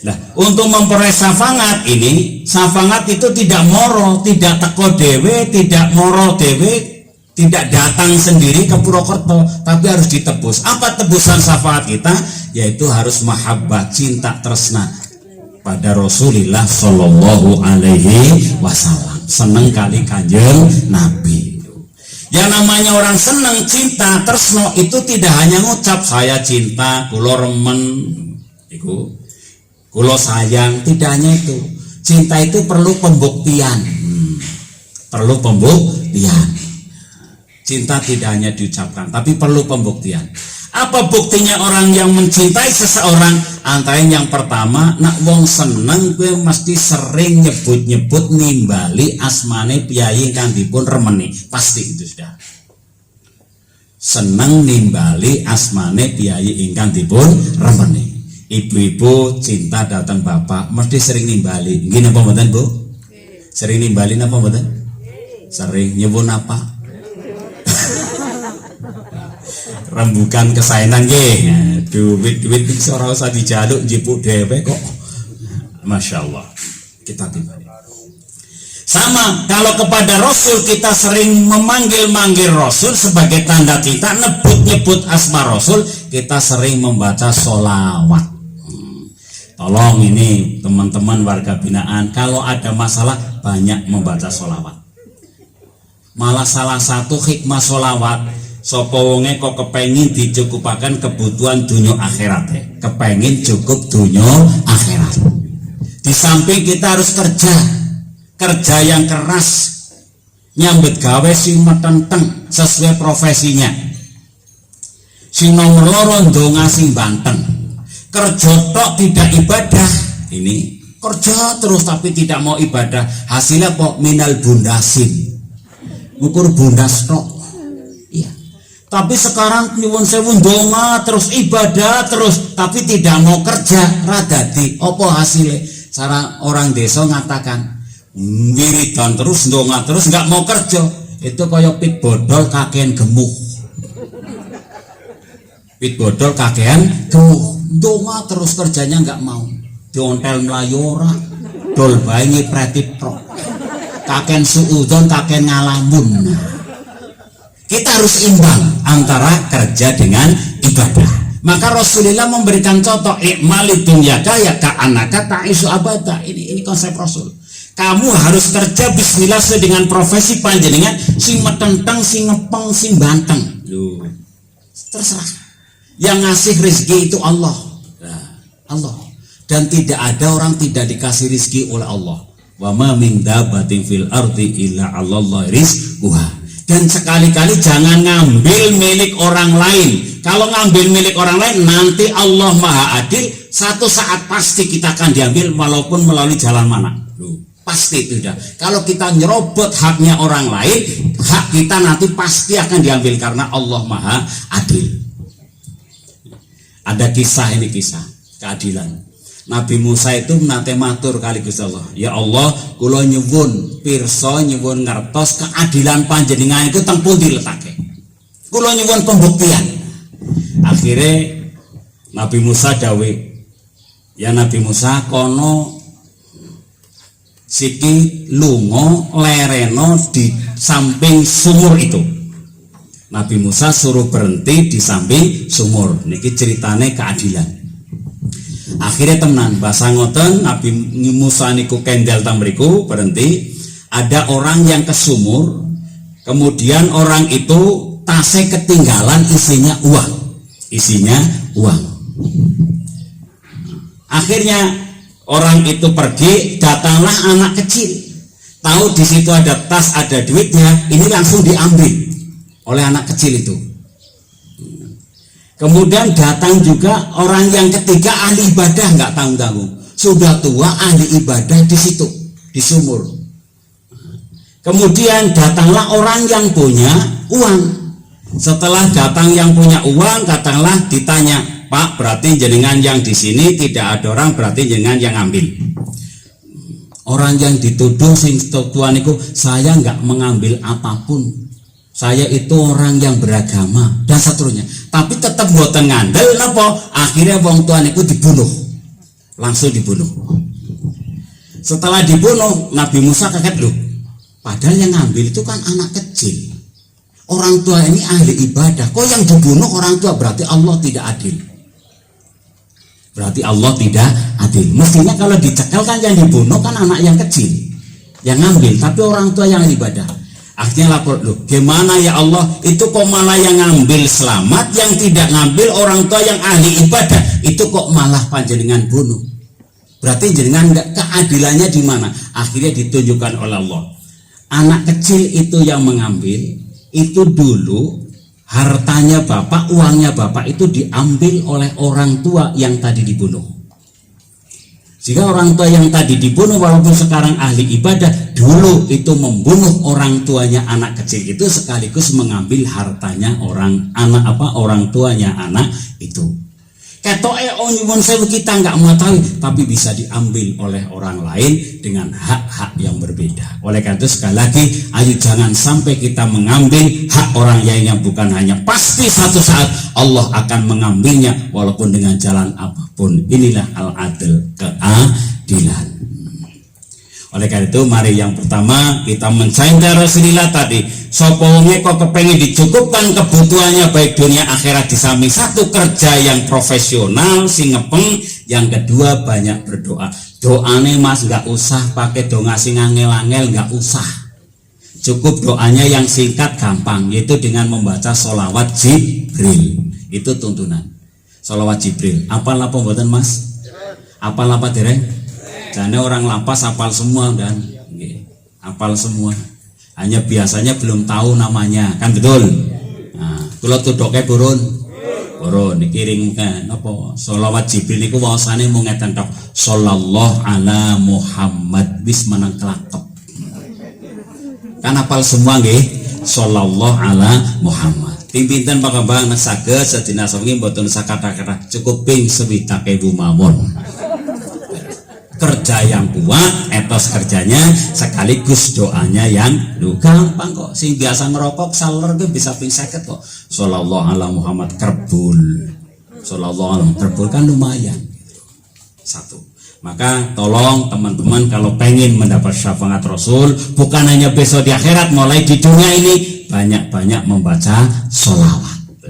Nah, untuk memperoleh safangat ini, safangat itu tidak moro, tidak teko dewe, tidak moro dewe, Tidak datang sendiri ke Purwokerto, tapi harus ditebus. Apa tebusan syafaat kita? Yaitu harus mahabbah, cinta, tresna pada Rasulullah Shallallahu Alaihi Wasallam. Seneng kali kanjeng Nabi. Yang namanya orang seneng, cinta, tresno itu tidak hanya ngucap saya cinta, kulo remen, iku, kulo sayang. Tidak hanya itu. Cinta itu perlu pembuktian. Perlu pembuktian. Cinta tidak hanya diucapkan, tapi perlu pembuktian. Apa buktinya orang yang mencintai seseorang? Antara yang pertama, nak wong seneng gue mesti sering nyebut-nyebut nimbali asmane piyai kang dipun remeni. Pasti itu sudah. Seneng nimbali asmane piyai ingkang dipun remeni. Ibu-ibu cinta datang bapak mesti sering nimbali. Nggih napa mboten, Bu? Sering nimbali napa mboten? Sering nyebut apa? Rembukan kesayangan nggih. Duit ora usah dijaluk njipuk dhewe kok. Masya Allah. Kita tiba. Sama kalau kepada Rasul kita sering memanggil-manggil Rasul sebagai tanda cinta, nyebut-nyebut asma Rasul, kita sering membaca sholawat. Tolong ini teman-teman warga binaan, kalau ada masalah banyak membaca sholawat. Malah salah satu hikmah sholawat, sapa wonge kok kepengin dicukupaken kebutuhan dunia akhirat, kepengin cukup dunia akhirat. Di samping kita harus kerja yang keras, nyambet gawe sing metenteng sesuai profesinya. Sing nomor loro ndonga sing banteng. Kerja tok tidak ibadah. Ini kerja terus tapi tidak mau ibadah. Hasilnya kok minal bundasin. Ngukur bundas tok. Iya. Tapi sekarang nyuwun sewu ndonga terus ibadah terus tapi tidak mau kerja, radadi. Apa hasilnya? Cara orang desa ngatakan wiridan terus ndonga terus nggak mau kerja. Itu kayak pit bodol kakean gemuk. Pit bodol kakean gemuk. Ndonga terus kerjanya nggak mau. Diontel melayu ora. Dol bae ngipreti prok. Kaken suudon, kaken ngalamun. Kita harus imbang antara kerja dengan ibadah. Maka Rasulullah memberikan contoh ikmali dunyaka ya ka'anaka ta'isu abada. Ini konsep Rasul. Kamu harus kerja bismillah sesuai dengan profesi panjenengan, sing metenteng, sing ngepeng, sing banteng. Loh. Terserah. Yang ngasih rezeki itu Allah. Allah. Dan tidak ada orang tidak dikasih rezeki oleh Allah. Wa ma min dabbatin fil ardi illa 'alallahi rizquha. Dan sekali-kali jangan ngambil milik orang lain. Kalau ngambil milik orang lain nanti Allah Maha Adil, satu saat pasti kita akan diambil walaupun melalui jalan mana. Loh, pasti tidak. Kalau kita nyerobot haknya orang lain, hak kita nanti pasti akan diambil karena Allah Maha Adil. Ada kisah, ini kisah keadilan. Nabi Musa itu nate matur kali Gusti Allah, ya Allah, kula nyuwun pirsa nyuwun ngertos keadilan panjenengan itu teng pundi letake. Kula nyuwun pembuktian. Akhirnya Nabi Musa dawuh, ya Nabi Musa kono siki lunga lereno di samping sumur itu. Nabi Musa suruh berhenti di samping sumur. Niki ceritane keadilan. Akhirnya temenan bahasa ngoten Nabi Musa niku kendel teng mriku berhenti. Ada orang yang ke sumur, kemudian orang itu tasnya ketinggalan isinya uang. Akhirnya orang itu pergi, datanglah anak kecil. Tahu di situ ada tas, ada duitnya, ini langsung diambil oleh anak kecil itu. Kemudian datang juga orang yang ketiga, ahli ibadah nggak tanggung-tanggung, sudah tua ahli ibadah di situ di sumur. Kemudian datanglah orang yang punya uang. Setelah datang yang punya uang, katakanlah ditanya, Pak, berarti jenengan yang di sini tidak ada orang, berarti jenengan yang ambil. Orang yang dituduh sing tuan itu, saya nggak mengambil apapun. Saya itu orang yang beragama dan seterusnya. Tapi tetap mboten ngandel napa? Akhirnya wong tuan itu dibunuh. Langsung dibunuh. Setelah dibunuh, Nabi Musa kaget loh. Padahal yang ngambil itu kan anak kecil. orang tua ini ahli ibadah, kok yang dibunuh orang tua, berarti Allah tidak adil. Berarti Allah tidak adil. Mestinya kalau dicekal kan yang dibunuh kan anak yang kecil yang ngambil, tapi orang tua yang ibadah. Akhirnya lapor, loh gimana ya Allah, itu kok malah yang ngambil selamat, yang tidak ngambil orang tua yang ahli ibadah, itu kok malah panjenengan bunuh. Berarti jenengan enggak, keadilannya di mana? Akhirnya ditunjukkan oleh Allah. Anak kecil itu yang mengambil, itu dulu hartanya bapak, uangnya bapak itu diambil oleh orang tua yang tadi dibunuh. Jika orang tua yang tadi dibunuh walaupun sekarang ahli ibadah, dulu itu membunuh orang tuanya anak kecil itu sekaligus mengambil hartanya orang tuanya anak itu. Ketoke nyuwun sewu kita nggak mengetahui, tapi bisa diambil oleh orang lain dengan hak-hak yang berbeda. Oleh karena itu sekali lagi, ayo jangan sampai kita mengambil hak orang lain yang bukan hanya, pasti satu saat Allah akan mengambilnya walaupun dengan jalan apapun. Inilah al-adil, keadilan. Oleh karena itu mari yang pertama kita mencintai Rasulullah tadi. Sapa wonge kok kepengen dicukupkan kebutuhannya baik dunia akhirat di samping satu kerja yang profesional sing ngepeng, yang kedua banyak berdoa. Doane Mas nggak usah pakai doa sing angel-angel, nggak usah. Cukup doanya yang singkat gampang, yaitu dengan membaca sholawat Jibril. Itu tuntunan. Sholawat Jibril. Apal apa mboten Mas? Apal apa dereng? Karena orang lapas hafal semua dan hafal semua. Hanya biasanya belum tahu namanya, kan betul? Nah, kalau tudoknya burun dikirimkan apa? Sholawat Jibril niku wasane mung ngeten tok. Sallallahu ala Muhammad wis menang kelakep. Kan hafal semua nggih? Sallallahu ala Muhammad. Pinten Pak Bang saged sedina sawengi mboten sakata-kata cukup ping 70.000 mawon. Kerja yang kuat, etos kerjanya sekaligus doanya yang gampang kok. Sing biasa ngerokok saler bisa ping 50 kok. Shallallahu ala Muhammad kerbul. Shallallahu ala kerbul kan lumayan. Satu. Maka tolong teman-teman kalau pengen mendapat syafaat Rasul, bukan hanya besok di akhirat, mulai di dunia ini banyak-banyak membaca sholawat.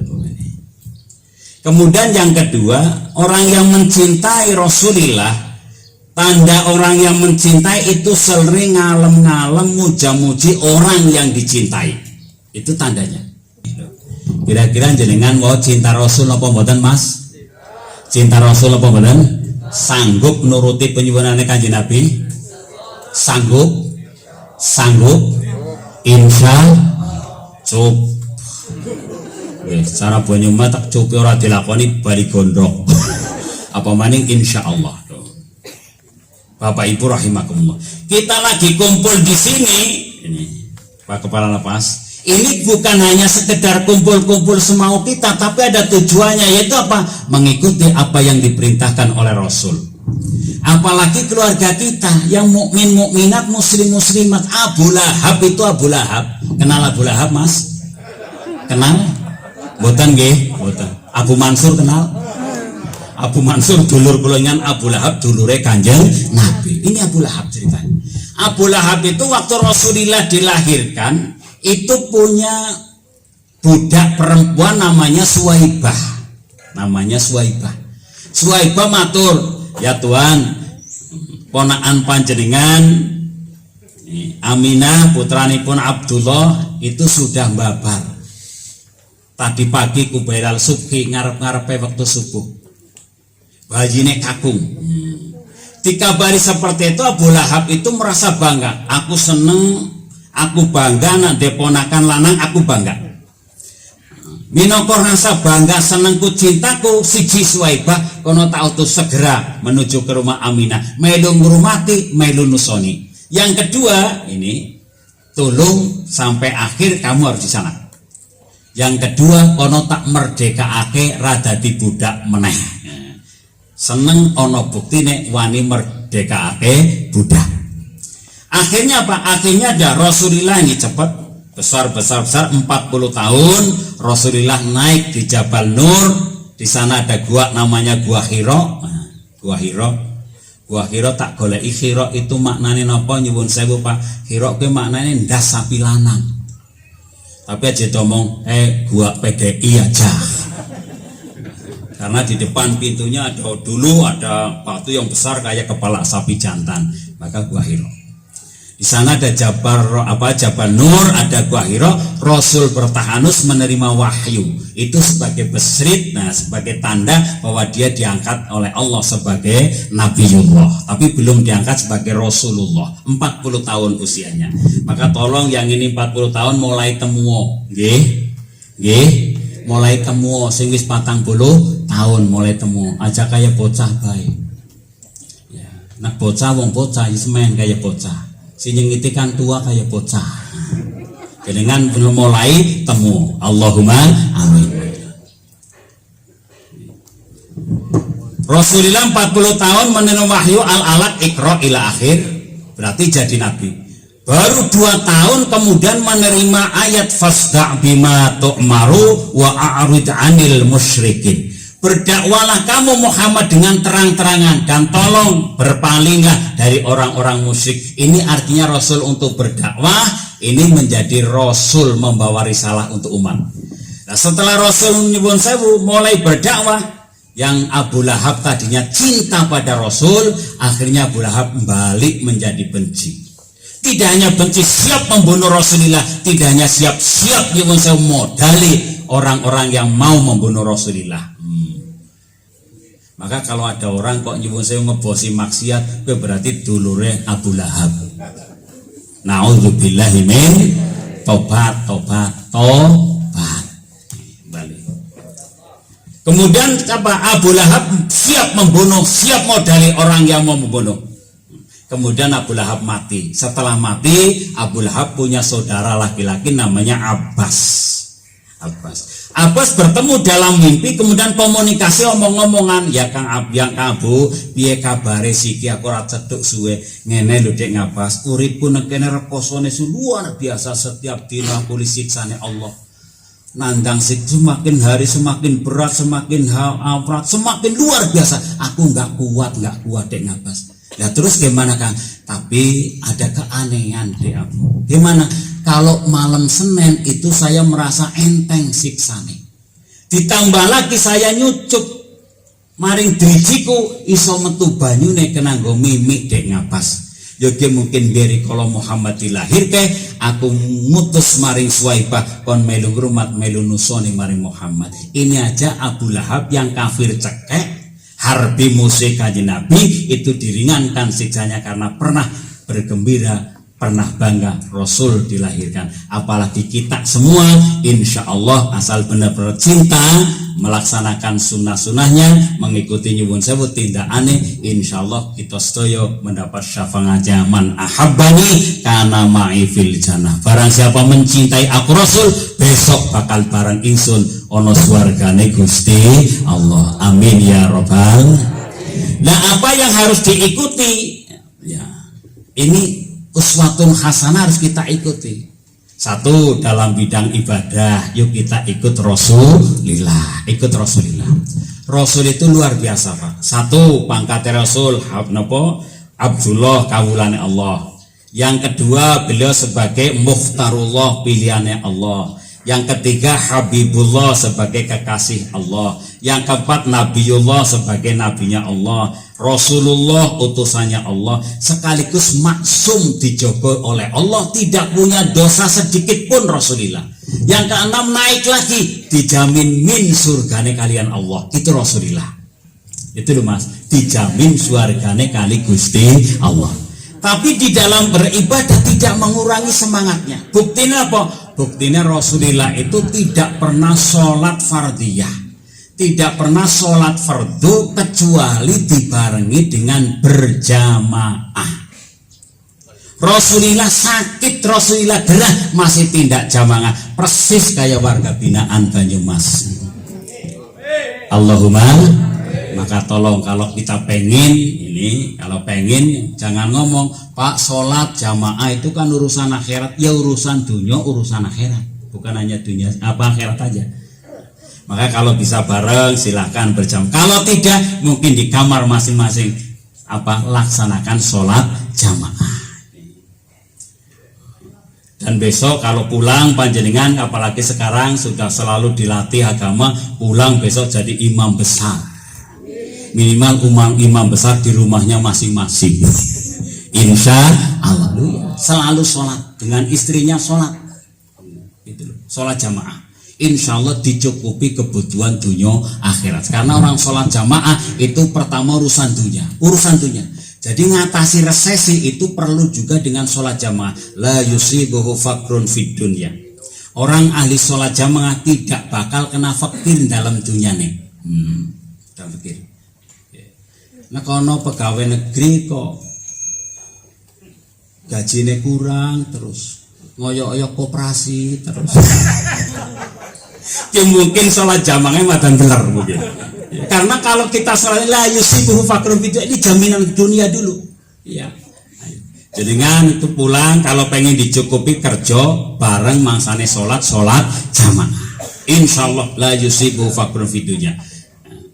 Kemudian yang kedua, orang yang mencintai Rasulullah, tanda orang yang mencintai itu sering ngalem-ngalem muja-muji orang yang dicintai. Itu tandanya. Kira-kira jenengan mau cinta Rasul apa mboten Mas? Cinta Rasul apa mboten? Sanggup nuruti penyuwunane Kanjeng Nabi? Sanggup? Insya cup. Cara Banyumas tak cupi ora dilakoni bali gondrok. Apa maning insya Allah. Bapak Ibu rahimakumullah. Kita lagi kumpul di sini, ini Pak Kepala Lapas. Ini bukan hanya sekedar kumpul-kumpul semau kita, tapi ada tujuannya, yaitu apa? Mengikuti apa yang diperintahkan oleh Rasul. Apalagi keluarga kita yang mukmin-mukminat, muslim-muslimat. Abu Lahab itu Abu Lahab. Kenal Abu Lahab Mas? Kenal? Boten nggih? Boten. Abu Mansur kenal? Abu Mansur dulur kulongan Abu Lahab dulure Kanjeng Nabi. Ini Abu Lahab ceritanya. Abu Lahab itu waktu Rasulullah dilahirkan itu punya budak perempuan namanya Suwaibah. Suwaibah matur, ya Tuhan, ponakan panjenengan Aminah putranipun Abdullah itu sudah babar. Tadi pagi kubairal subhi ngarep-ngarepe waktu subuh. Bajine kakung. Dikabari seperti itu, Abu Lahab itu merasa bangga. Aku seneng, aku bangga nak deponakan lanang, aku bangga. Minangka rasa bangga senengku cintaku siji Suwaibah kono tak utus segera menuju ke rumah Aminah. Melu ngurmati, melu nusoni. Yang kedua ini tolong sampai akhir kamu harus di sana. Yang kedua kono tak merdekaake radadi budak meneh. Seneng ono buktine wani merdekaake budak. Akhirnya apa? Akhirnya ada Rasulullah ini cepat besar 40 tahun Rasulullah naik di Jabal Nur. Di sana ada gua namanya Gua Hira. Gua Hira tak goleki Hira itu maknane napa nyuwun sewu Pak. Hira kuwi maknane ndas sapi lanang. Tapi aja ngomong gua PDI aja. Karena di depan pintunya ada batu yang besar kayak kepala sapi jantan, maka Gua Hira. Di sana ada Jabal Nur, ada Gua Hira. Rasul Bertahanus menerima wahyu itu sebagai besrit, sebagai tanda bahwa dia diangkat oleh Allah sebagai Nabiullah, tapi belum diangkat sebagai Rasulullah. 40 tahun usianya. Maka tolong yang ini 40 tahun mulai temu, mulai temu, sing wis 40 tahun mulai temu, aja kayak bocah baik. Ya, nak bocah wong bocah semen kayak bocah. Si nyengiti kan tua kayak bocah. Dengan belum mulai temu. Allahumma amin. Rasulullah 40 tahun menerima wahyu al-alaq Iqra ila akhir, berarti jadi nabi. Baru 2 tahun kemudian menerima ayat fasda' bima tu'maru wa a'rid 'anil musyrikin. Berdakwalah kamu Muhammad dengan terang-terangan dan tolong berpalinglah dari orang-orang musyrik. Ini artinya Rasul untuk berdakwah, ini menjadi Rasul membawa risalah untuk umat. Nah, setelah Rasul nyuwun sewu mulai berdakwah, yang Abu Lahab tadinya cinta pada Rasul, akhirnya Abu Lahab balik menjadi benci. Tidak hanya benci, siap membunuh Rasulullah, tidak hanya siap nyuwun sewu modali orang-orang yang mau membunuh Rasulullah. Maka kalau ada orang kok nyuwun sewu ngebosi maksiat, itu berarti dulure Abu Lahab. Nauzubillahi min tobat. Balik. Kemudian Abu Lahab siap membunuh, siap modali orang yang mau membunuh. Kemudian Abu Lahab mati. Setelah mati, Abu Lahab punya saudara laki-laki namanya Abbas bertemu dalam mimpi, kemudian komunikasi omong-omongan, ya Kang Abu, piye kabare siki aku ora cedhuk suwe ngene lho Dek Abbas, uripku nek kene rekosone luar biasa, setiap dina aku disiksane Allah. Nandang semakin hari semakin berat, semakin berat, semakin luar biasa. Aku nggak kuat Dek Abbas. Ya terus gimana Kang? Tapi ada keanehan Dek Abu. Gimana? Kalau malam Senin itu saya merasa enteng siksane. Ditambah lagi saya nyucuk maring drijiku iso metu banyune kena nggo mimik Dek Abbas. Yogi mungkin beri kalau Muhammad dilahirke, aku mutus maring Suwaibah kon melu ngrumat melu nusoni maring Muhammad. Ini aja Abu Lahab yang kafir cekek, harbi musuh kanjeng Nabi, itu diringankan siksanya karena pernah bergembira, pernah bangga Rasul dilahirkan. Apalagi kita semua insya Allah asal benar-benar cinta melaksanakan sunnah-sunnahnya, mengikuti nyuwun sewu tindakane, insya Allah kita sedoyo mendapat syafaat zaman ahabbani kana ma'i fil jannah. Barang siapa mencintai aku Rasul, besok bakal bareng ingsun ono swargane Gusti Allah. Amin ya robbal. Nah, apa yang harus diikuti? Ya, ini uswatun hasanah harus kita ikuti. Satu, dalam bidang ibadah, yuk kita ikut Rasulullah. Rasul itu luar biasa Pak. Satu, pangkatnya Rasul Abdullah kawulane Allah. Yang kedua, beliau sebagai Mukhtarullah, pilihannya Allah. Yang ketiga, Habibullah sebagai kekasih Allah. Yang keempat, Nabiullah sebagai nabinya Allah. Rasulullah utusannya Allah, sekaligus maksum dijaga oleh Allah, tidak punya dosa sedikit pun Rasulullah. Yang keenam, naik lagi dijamin min surgane kalian Allah, itu Rasulullah. Itu loh Mas, dijamin surgane kali Gusti Allah. Tapi di dalam beribadah tidak mengurangi semangatnya. Buktinya apa? Buktinya Rasulullah itu tidak pernah sholat fardiyah, tidak pernah sholat fardu kecuali dibarengi dengan berjamaah. Rasulullah sakit, Rasulullah gerah, masih tindak jamaah, persis kayak warga binaan Banyumas. Allahumma. Maka tolong kalau kita pengen ini, kalau pengen jangan ngomong Pak sholat jamaah itu kan urusan akhirat. Ya urusan dunia, urusan akhirat, bukan hanya dunia akhirat aja. Maka kalau bisa bareng silahkan berjam. Kalau tidak mungkin di kamar masing-masing laksanakan sholat jamaah. Dan besok kalau pulang panjenengan, apalagi sekarang sudah selalu dilatih agama, pulang besok jadi imam besar. Minimal imam besar di rumahnya masing-masing. Insya Allah selalu sholat dengan istrinya sholat, sholat jamaah. Insya Allah dicukupi kebutuhan dunia akhirat. Karena orang sholat jamaah itu pertama urusan dunia. Jadi ngatasi resesi itu perlu juga dengan sholat jamaah. La yusibuhu fakrun fid dunya. Orang ahli sholat jamaah tidak bakal kena fakir dalam dunia nih. Dalam fakir. Nah kono pegawai negeri kok gajinya kurang terus ngoyok-ngoyok koperasi terus. Ya mungkin sholat jamaahnya madan bener mungkin. Karena kalau kita sholat la yusibuhu fakrun fid dunya, ini jaminan dunia dulu. Ya. Jenengan itu pulang kalau pengen dicukupi kerja bareng mangsane sholat jamaah. Insyaallah la yusibuhu fakrun fid dunya.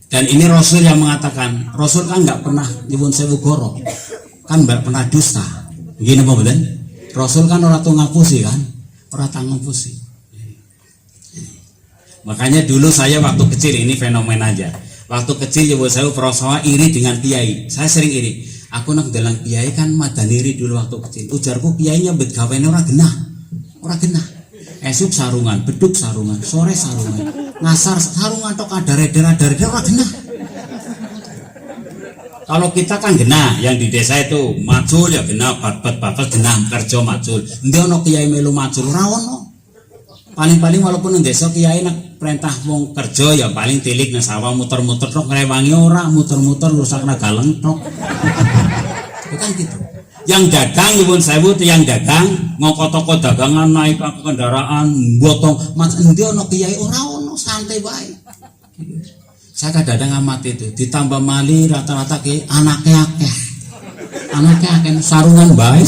Dan ini Rasul yang mengatakan, Rasul kan nggak pernah nyuwun sewu goro, kan nggak pernah dusta. Gini apa betul? Rasul kan orang tuh ngapusi kan, orang tak ngapusi. Makanya dulu saya waktu kecil, ini fenomena aja. Waktu kecil ya saya perosawa iri dengan kiai. Saya sering iri. Aku nak dalang kiai kan madan iri dulu waktu kecil. Ujarku kiainya bet gaweane ora genah. Esuk sarungan, beduk sarungan, sore sarungan, ngasar sarungan tok adar-adar ora genah. Kalau kita kan genah, yang di desa itu macul ya genah, babat genah kerja macul. Endi ono kiai melu macul ora ono. Paling-paling walaupun nang desa kiai nak perintah wong kerja ya paling tilik nang sawah muter-muter tok ngrewangi ora, muter-muter rusakna galeng tok. Bukan gitu. Yang dagang nyuwun sewu, yang dagang ngoko toko dagangan naik ke kendaraan botong mas endi ono kiai ora ono, santai wae. Saya kadang-kadang amati itu, ditambah mali rata-rata ki anaknya akeh sarungan bae.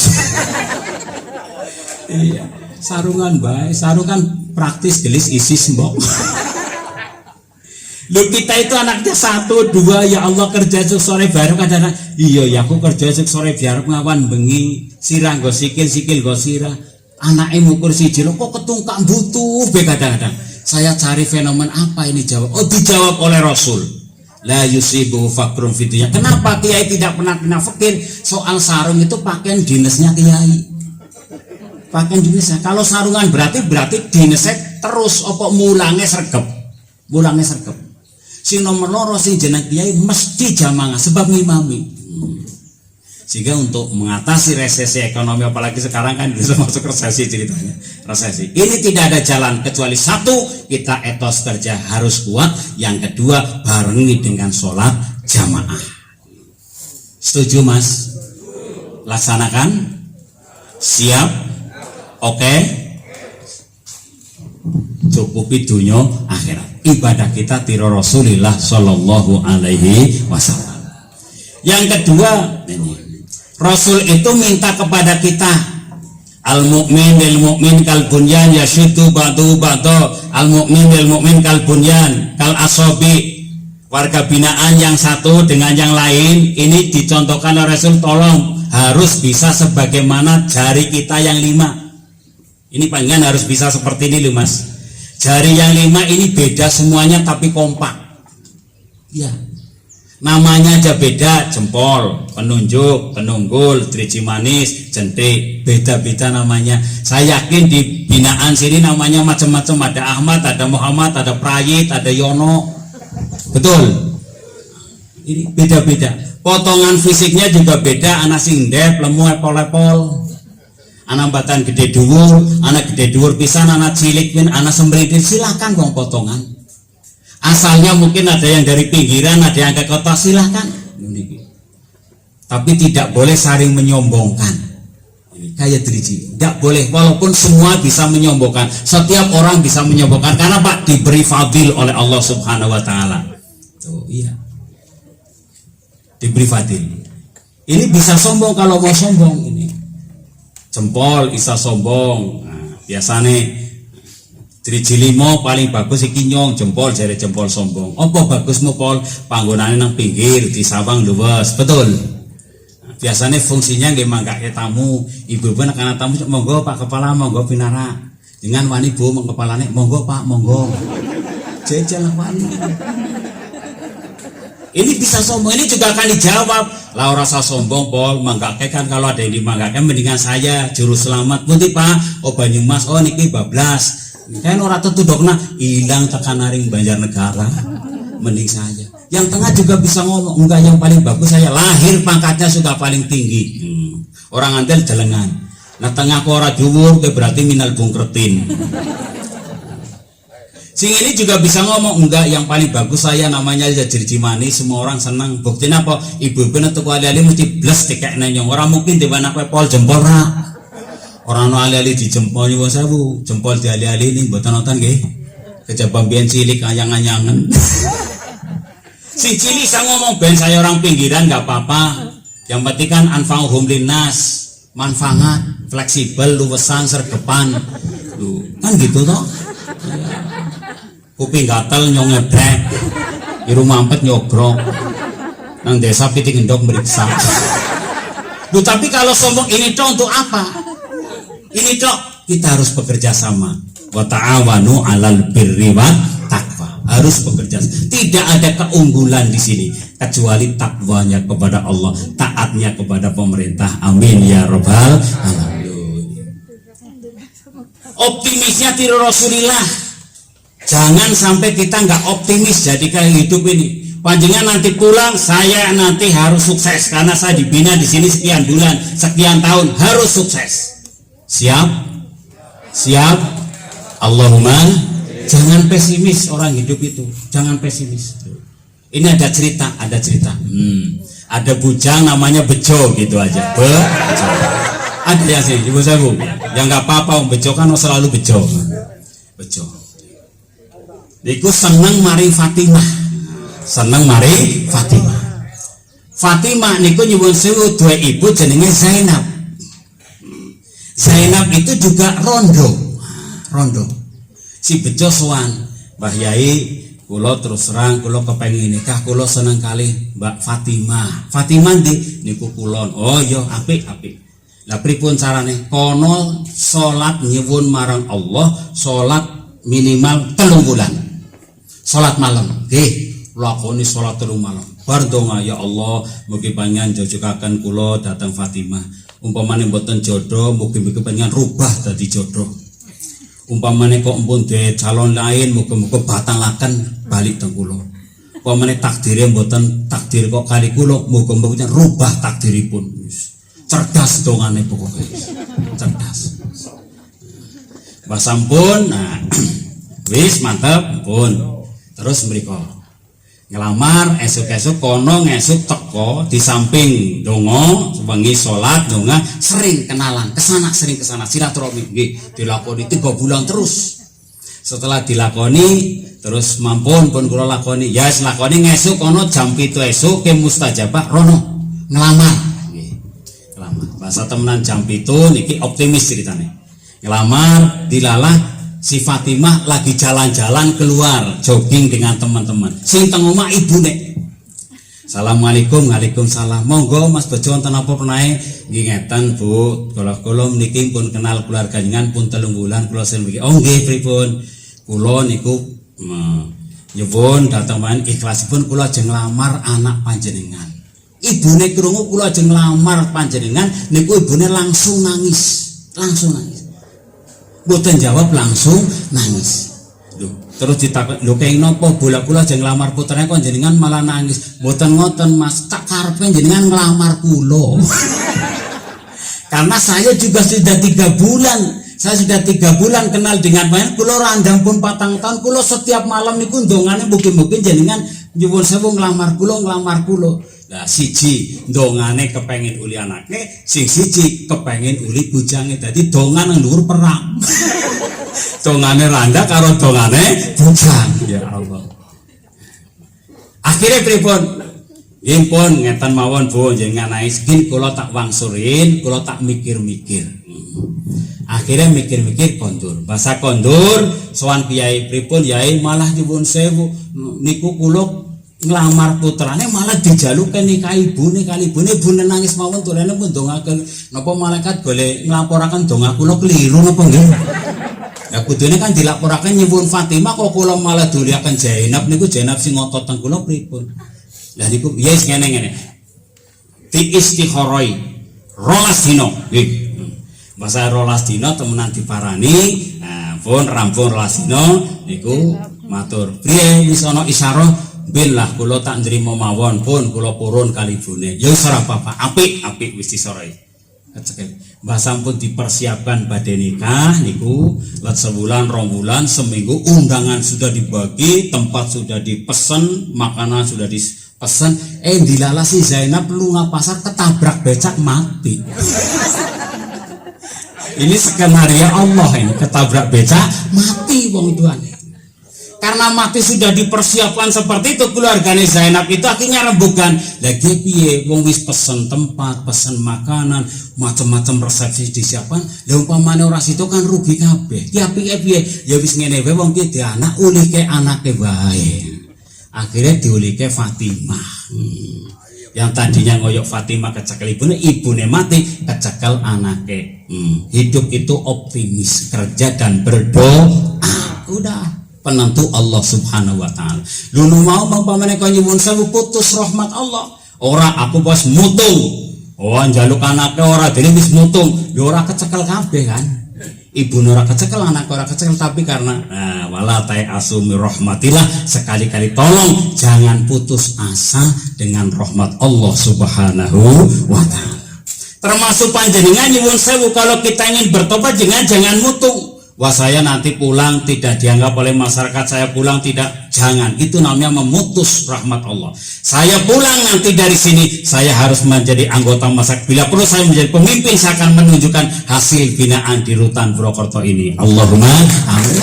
Iya. Sarungan baik, sarungan praktis gelis isi sembok. Lu kita itu anaknya 1, 2, ya Allah kerja esuk sore baru kadang iya ya aku kerja esuk sore biar ngawan bengi sirah go sikil go sirah. Anake ngukur siji lho kok ketungkak butuh be kadang-kadang. Saya cari fenomen apa ini jawab. Oh dijawab oleh Rasul. La yusibu fakrun fid dunya. Kenapa kiai tidak pernah kena fakir? Soal sarung itu pakaian dinasnya kiai. Pakaian dinasnya. Kalau sarungan berarti dinasnya terus apa mulangnya sergep. Si nomor loro sing jeneng kiai mesti jamaah sebab ngimami. Sehingga untuk mengatasi resesi ekonomi apalagi sekarang kan bisa masuk resesi ceritanya. Resesi. Ini tidak ada jalan kecuali satu, kita etos kerja harus kuat, yang kedua barengi dengan sholat jamaah. Setuju Mas? Laksanakan? Siap? Oke? Cukupi dunia akhirat. Ibadah kita tiro Rasulillah Shallallahu Alaihi Wasallam. Yang kedua, Rasul itu minta kepada kita, al mukmin lil mukmin kal bunyan yashuddu ba'du ba'da, al mukmin lil mukmin kal bunyan kal asobi. Warga binaan yang satu dengan yang lain ini dicontohkan oleh Rasul, tolong harus bisa sebagaimana jari kita yang 5. Ini panjang harus bisa seperti ini loh Mas. Jari yang 5 ini beda semuanya tapi kompak. Ya. Namanya aja beda, jempol, penunjuk, penunggul, driji manis, jentik, beda-beda namanya. Saya yakin di binaan sini namanya macam-macam, ada Ahmad, ada Muhammad, ada Prayit, ada Yono. Betul. Ini beda-beda. Potongan fisiknya juga beda, anak sindep, lemu, epol-epol. Anak batan gede dhuwur pisan, anak cilik pin, anak sembritin, silahkan wong potongan. Asalnya mungkin ada yang dari pinggiran, ada yang ke kota, silahkan. Tapi tidak boleh saling menyombongkan. Ini kayak driji, tidak boleh. Walaupun semua bisa menyombongkan, setiap orang bisa menyombongkan karena Pak diberi fadil oleh Allah Subhanahu Wa Taala. Tuh, iya. Diberi fadil. Ini bisa sombong kalau mau sombong ini. Jempol bisa sombong. Nah, biasanya driji 5 paling bagus iki nyong jempol, jare jempol sombong. Apa bagusmu pol? Panggonane nang pinggir di sawang luwes. Betul. Nah, biasanya fungsinya nggih mangkake tamu. Ibu-ibu nek ana tamu monggo Pak Kepala monggo pinarak. Dengan wani Bu kepalane monggo Pak monggo. Jejal wani. Ini bisa sombong, ini juga akan dijawab. Lah ora usah sombong Pol, manggake kan kalau ada yang dimanggake mendingan saya juru selamat. Pundi Pak? Oh Banyumas, oh niki bablas. Kan ora tetudokna ilang tekan naring Banjarnegara. Mending saya. Yang tengah juga bisa ngomong, enggak yang paling bagus saya lahir pangkatnya sudah paling tinggi. Orang andel jelengan. Nah tengah ku ora dhuwur berarti minal bungkretin. Sing ini juga bisa ngomong, enggak yang paling bagus saya namanya Jajir Cimani, semua orang senang. Buktinya apa? Ibu-ibu tuku ali-ali mesti bles dikek nyong. Orang mungkin di mana kue pol jempol ra. Orang no ali-ali di jempol nyuwun sewu, jempol di ali-ali ini mboten nonton nggih. Kejabang biyen cilik ayang-ayangan. Si cilik saya ngomong ben saya orang pinggiran enggak apa-apa. Yang penting kan anfa'uhum linnas, manfaat, fleksibel, luwesan, sergepan. Kan gitu toh. Kuping gatel nyong ngebrek, iru mampet nyogrok, nang desa piting endok meriksa. Duh, tapi kalau sombong ini toh untuk apa? Ini toh kita harus bekerja sama. Wa ta'awanu 'alal birri wat taqwa. Harus bekerja. Tidak ada keunggulan di sini kecuali takwanya kepada Allah, taatnya kepada pemerintah. Amin ya rabbal alamin. Optimisnya tiru Rasulillah. Jangan sampai kita nggak optimis jadi kayak hidup ini. Panjenengan nanti pulang, saya nanti harus sukses karena saya dibina di sini sekian bulan, sekian tahun, harus sukses. Siap? Siap? Allahumma. Jangan pesimis orang hidup itu. Jangan pesimis. Ini ada cerita, ada cerita. Ada bujang namanya Bejo gitu aja. Bejo. Ada ya sih, ibu saya bu. Yang nggak apa-apa, Bejo kan selalu Bejo. Bejo. Iku seneng mari Fatimah. Seneng mari Fatimah. Fatimah niku nyuwun sewu dua ibu jenenge Zainab. Zainab itu juga rondo. Rondo. Si Bejo sowan, Mbah Yai, kula terus terang kula kepengin nikah, kula seneng kali Mbak Fatimah. Fatimah ndi niku kulon. Oh iya apik. Lah pripun carane? Kono salat nyuwun marang Allah, salat minimal 3 bulan. Salat malam, nggih, lakoni salat 3 malam. Bar donga ya Allah, mugi panjenengan jojokaken kula dhateng Fatimah. Umpamane mboten jodoh, mugi-mugi panjenengan rubah dadi jodoh. Umpamane kok empun duwe calon lain, muga-muga batangaken balik teng kula. Umpamane takdire mboten takdir kok kali kula, muga-muga rubah takdiripun. Cerdas dongane pokoke. Cerdas. Mbah sampun, nah wis mantep pun. Terus mriko ngelamar esuk-esuk kono ngesuk teko di samping dongo sewengi salat donga sering kenalan sering kesana silaturahmi nggih dilakoni 3 bulan terus. Setelah dilakoni terus mampun pun kula lakoni ya lakoni ngesuk kono jam 7 esuk ke mustajabah rono ngelamar nggih. Ngelamar bahasa temenan jam 7 niki optimis ceritane. Ngelamar dilalah si Fatimah lagi jalan-jalan keluar jogging dengan teman-teman. Sing teng omah ibune. Assalamualaikum, waalaikumsalam. Monggo Mas Bejo wonten napa penae? Nggih ngeten Bu, kula niki pun kenal keluarga jenengan pun 3 bulan kula sen mriki. Oh nggih pripun? Kula niku nyuwun dhateng panjenengan ikhlasipun kula ajeng nglamar anak panjenengan. Ibune krungu kula ajeng nglamar panjenengan niku ibune langsung nangis. Boten jawab langsung nangis. Terus ditakon, lho kenging napa bola kula ajeng nglamar putrane kok jenengan malah nangis. Boten ngoten Mas, tak karepe jenengan nglamar kula. Karena saya juga sudah 3 bulan. Saya sudah 3 bulan kenal dengan panjenengan. Kula randang pun 4 tahun. Kula setiap malam niku ndongane mungkin jenengan nyuwun sewu nglamar kula. Lah siji ndongane kepengin uli anake, sing siji kepengin uli bujange. Dadi dongan nang dhuwur perang. Dongane randa karo dongane bujang. Ya Allah. Akhirnya pripun? Impun ngeten mawon Bu, jenengan nangis gin kula tak wangsurin, kula tak mikir-mikir. Akhirnya mikir-mikir kondur. Bahasa kondur sowan Kyai pripun Yai malah nyuwun sewu niku kula nglamar putrane malah dijaluke nikah ibune kali ibune nangis mawon turene pun ndongaken napa malaikat golek nglaporaken donga kula keliru napa nggih. Ya kudune kan dilaporaken nyuwun Fatimah kok kula malah doliaken Zainab niku Zainab sing ngotot teng kula pripun. Lah niku ya wis ngene-ngene. Di istikharoi rolas dino nggih. Masa rolas dino temenan diparani, nah pun rampung rolas dino niku matur. Priye wis ana isyarah billah kula tak nrimo mawon pun kula purun kali ibune. Ya wis ora apa-apa, apik wis disorai. Kecekel. Mbah sampun dipersiapkan badhe nikah niku let sebulan, 2 bulan, seminggu undangan sudah dibagi, tempat sudah dipesen, makanan sudah dipesen, dilalasi Zainab lunga pasar ketabrak becak mati. Ini skenario Allah ini, ketabrak becak mati wong tuane. Karena mati sudah dipersiapkan seperti itu, keluarganya Zainab itu akhirnya rembukan. Lagi piye wong wis pesen tempat, pesen makanan, macam-macam resepsi disiapkan. Lah umpamane ora situ kan rugi kabeh. Ki apike piye? Ya wis ngene wae wong ki anak ulike anake wae. Akhirnya diulike Fatimah. Yang tadinya ngoyok Fatimah kecekel ibune mati, kecekel anake. Hidup itu optimis, kerja dan berdoa. Udah penentu Allah Subhanahu wa taala. Lu mau umpamane kok nyuwun sewu putus rahmat Allah. Ora aku bos mutung. Oh njaluk anake ora dene wis mutung. Ya ora kecekel kabeh kan. Ibu ora kecekel, anak ora kecekel, tapi karena wala tai asumi rahmatillah, sekali-kali tolong jangan putus asa dengan rahmat Allah Subhanahu wa taala. Termasuk panjenengan nyuwun sewu kalau kita ingin bertobat jangan mutung. Wah saya nanti pulang tidak dianggap oleh masyarakat, saya pulang tidak, jangan, itu namanya memutus rahmat Allah. Saya pulang nanti dari sini saya harus menjadi anggota masyarakat, bila perlu saya menjadi pemimpin, saya akan menunjukkan hasil binaan di Rutan Purwokerto ini. Allahumma amin.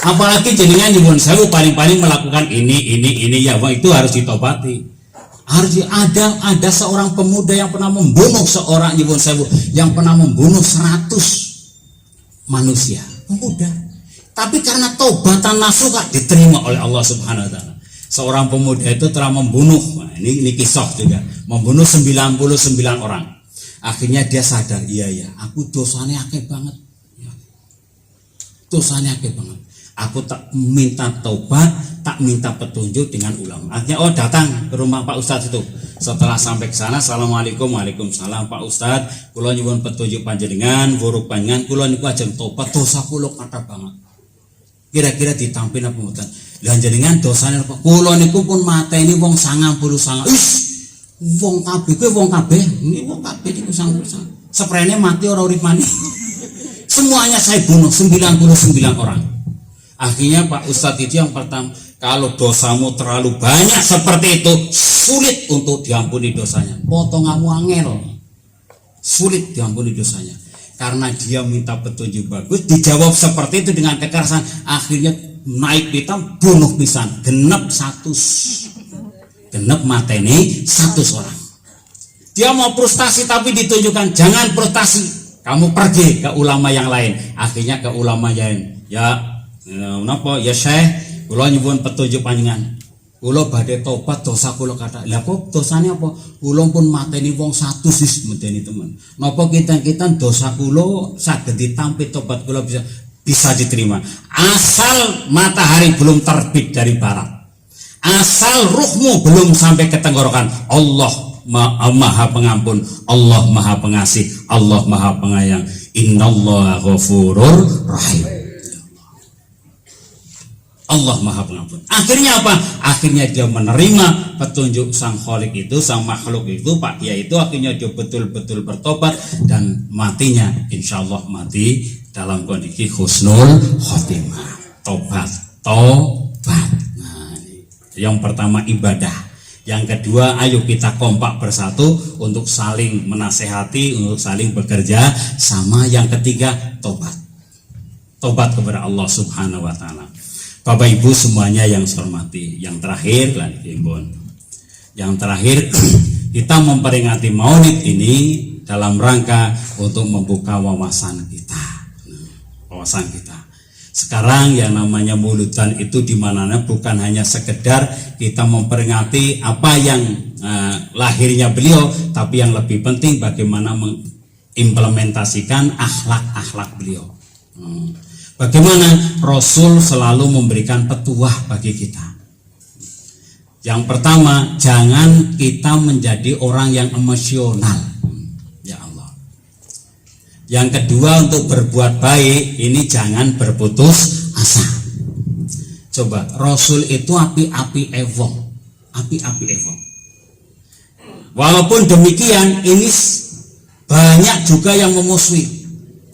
Apalagi jenengan nyuwun sewu paling-paling melakukan ini ya, wah itu harus ditobati. Harus ada seorang pemuda yang pernah membunuh seorang nyuwun sewu, yang pernah membunuh 100 manusia, pemuda. Tapi karena taubatan nasuha diterima oleh Allah Subhanahu wa taala. Seorang pemuda itu telah membunuh, ini kisah juga, membunuh 99 orang. Akhirnya dia sadar, iya, aku dosanya akeh banget. Dosanya akeh banget. Aku tak minta taubat, tak minta petunjuk dengan ulama. Akhirnya datang ke rumah Pak Ustadz itu. Setelah sampai ke sana, assalamualaikum, waalaikumsalam Pak Ustadz. Kula nyuwun petunjuk panjenengan, buruk panjenengan. Kula niku ajeng taubat, dosa kula kathah banget. Kira-kira ditampin apa mboten? Lah jenengan dosane apa? Kula niku pun mateni wong 99. Wong kabeh kuwi wong kabeh. Ini wong kabeh niku 99. Seprene mati ora urip maneh. Semuanya saya bunuh 99 orang. Akhirnya Pak Ustadz itu yang pertama, kalau dosamu terlalu banyak seperti itu, sulit untuk diampuni dosanya. Potonganmu angel, sulit diampuni dosanya. Karena dia minta petunjuk bagus, dijawab seperti itu dengan kekerasan. Akhirnya naik pitam, bunuh pisan, genep 100, genep mateni 100 orang. Dia mau frustasi tapi ditunjukkan, jangan frustasi, kamu pergi ke ulama yang lain. Akhirnya ke ulama yang ya. Napa ya Syekh, kula nyuwun petunjuk panjenengan. Kula badhe tobat dosa kula kathah. Lah kok dosane apa? Kula pun mateni wong 100 wis medeni temen. Napa kita dosa kula saged ditampi tobat kula bisa diterima. Asal matahari belum terbit dari barat. Asal ruhmu belum sampai ke tenggorokan. Allah Maha Pengampun, Allah Maha Pengasih, Allah Maha Penyayang. Innallaha ghafurur rahim. Allah Maha Pengampun. Akhirnya apa? Akhirnya dia menerima petunjuk sang Khalik itu, sang makhluk itu, Pak Kiai itu. Akhirnya dia betul-betul bertobat dan matinya insya Allah mati dalam kondisi husnul khotimah. Tobat. Nah, yang pertama ibadah. Yang kedua, ayo kita kompak bersatu untuk saling menasehati, untuk saling bekerja sama. Yang ketiga, tobat. Tobat kepada Allah Subhanahu wa taala. Bapak Ibu semuanya yang saya hormati, yang terakhir kita memperingati Maulid ini dalam rangka untuk membuka wawasan kita. Sekarang yang namanya maulidan itu dimana bukan hanya sekedar kita memperingati apa yang lahirnya beliau, tapi yang lebih penting bagaimana mengimplementasikan akhlak-akhlak beliau. Bagaimana Rasul selalu memberikan petuah bagi kita. Yang pertama, jangan kita menjadi orang yang emosional. Ya Allah. Yang kedua, untuk berbuat baik ini jangan berputus asa. Coba, Rasul itu api-api evong. Api-api evong. Walaupun demikian, ini banyak juga yang memusuhi.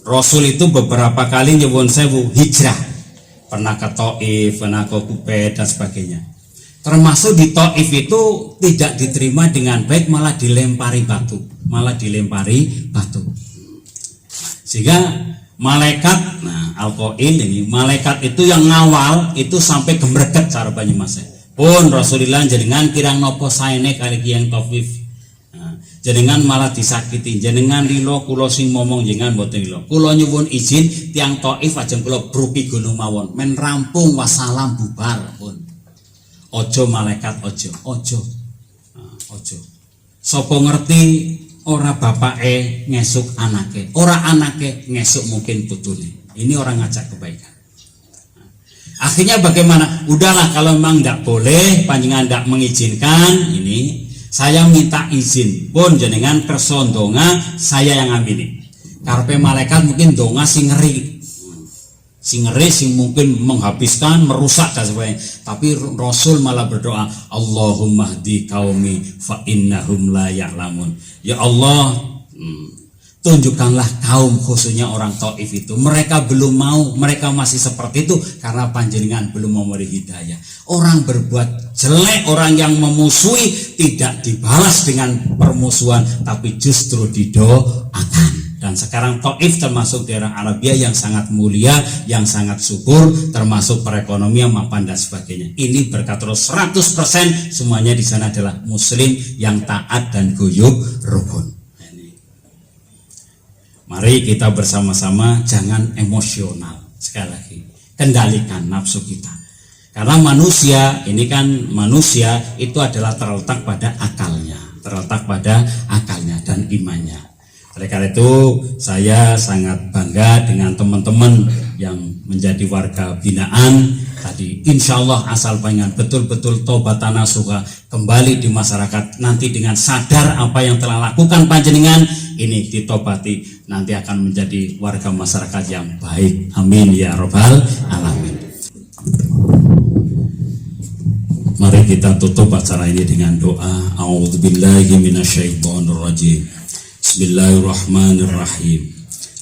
Rasul itu beberapa kali nyuwun sewu hijrah, pernah ke Taif, pernah ke Kuwait dan sebagainya. Termasuk di Taif itu tidak diterima dengan baik, malah dilempari batu, Sehingga malaikat, Al-Qail ini malaikat itu yang ngawal itu sampai gemreget cara Banyumas. Pun Rasulullah jenengan kirang nopo saene kali yang Taif. Jenengan malah disakiti, jenengan lilo kula sing momong jenengan mboten lilo. Kula nyuwun izin tiang Taif ajeng kula brupi gunung mawon. Men rampung wassalam bubar pun. Ojo malaikat ojo. Sopo ngerti ora bapake ngesuk anake, ora anake ngesuk mungkin putune. Ini orang ngajak kebaikan. Akhirnya bagaimana? Udahlah kalau memang tidak boleh, panjenengan tidak mengizinkan ini. Saya minta izin pun jenengan kerso donga, saya yang amini. Karpe malaikat mungkin donga sing ngeri, sing mungkin menghabiskan, merusak dan sebagainya. Tapi Rasul malah berdoa, Allahumma hdi qaumi fa innahum la ya'lamun. Ya Allah, tunjukkanlah kaum khususnya orang Taif itu. Mereka belum mau, mereka masih seperti itu karena panjenengan belum memberi hidayah. Orang berbuat jelek, orang yang memusuhi tidak dibalas dengan permusuhan, tapi justru didoakan. Dan sekarang Taif termasuk daerah Arabia yang sangat mulia, yang sangat subur, termasuk perekonomian mapan dan sebagainya. Ini berkat terus 100% semuanya di sana adalah Muslim yang taat dan guyub rukun. Mari kita bersama-sama jangan emosional. Sekali lagi, kendalikan nafsu kita. Karena manusia, ini kan manusia itu adalah terletak pada akalnya, dan imannya. Oleh karena itu, saya sangat bangga dengan teman-teman yang menjadi warga binaan tadi. Insya Allah asal panjenengan betul-betul tobat nasuha kembali di masyarakat, nanti dengan sadar apa yang telah lakukan panjenengan ini ditobati, nanti akan menjadi warga masyarakat yang baik. Amin ya robbal alamin. Mari kita tutup acara ini dengan doa. A'udzubillahi minasyaitonirrajim. Bismillahirrahmanirrahim.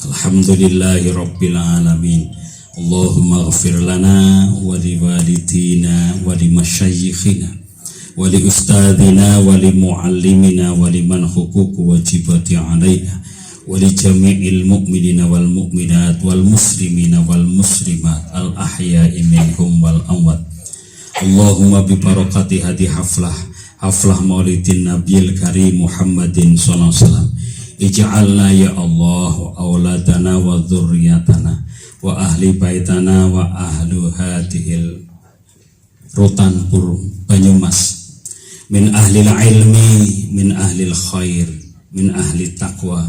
Alhamdulillahi rabbil alamin. Allahumma ighfir lana wa liwalidina wa limasyayikhina wa li ustadzina wa li muallimina wa liman huququ wajibati alaina wa li jami'il mu'minina wal mu'minat wal muslimina wal muslimat al ahya'i minhum wal amwat. Allahumma bi barakati hadi haflah maulidin nabiyil karim Muhammadin sallallahu alaihi wasallam, ij'alna ya Allah auladana wa dzurriyyatana wa ahli baitana wa ahlu hadhil rutan pur Banyumas min ahlil ilmi, min ahlil khair, min ahli taqwa,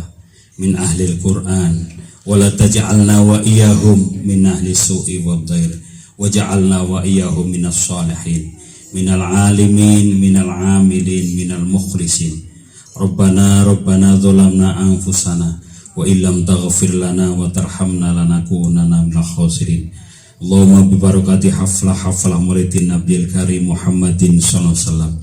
min ahlil Quran, wa la taj'alna wa iyahum min ahli su'i wa dhair, wa ja'alna wa iyahum minas salihin, minal alimin, minal amilin, minal mukhlisin. Rabbana zalamna anfusana wa illam taghfir lana wa tarhamna lanakunanna minal khasirin. Allahumma bi barakati haflah muridin nabiyil karim Muhammadin sallallahu alaihi wasallam,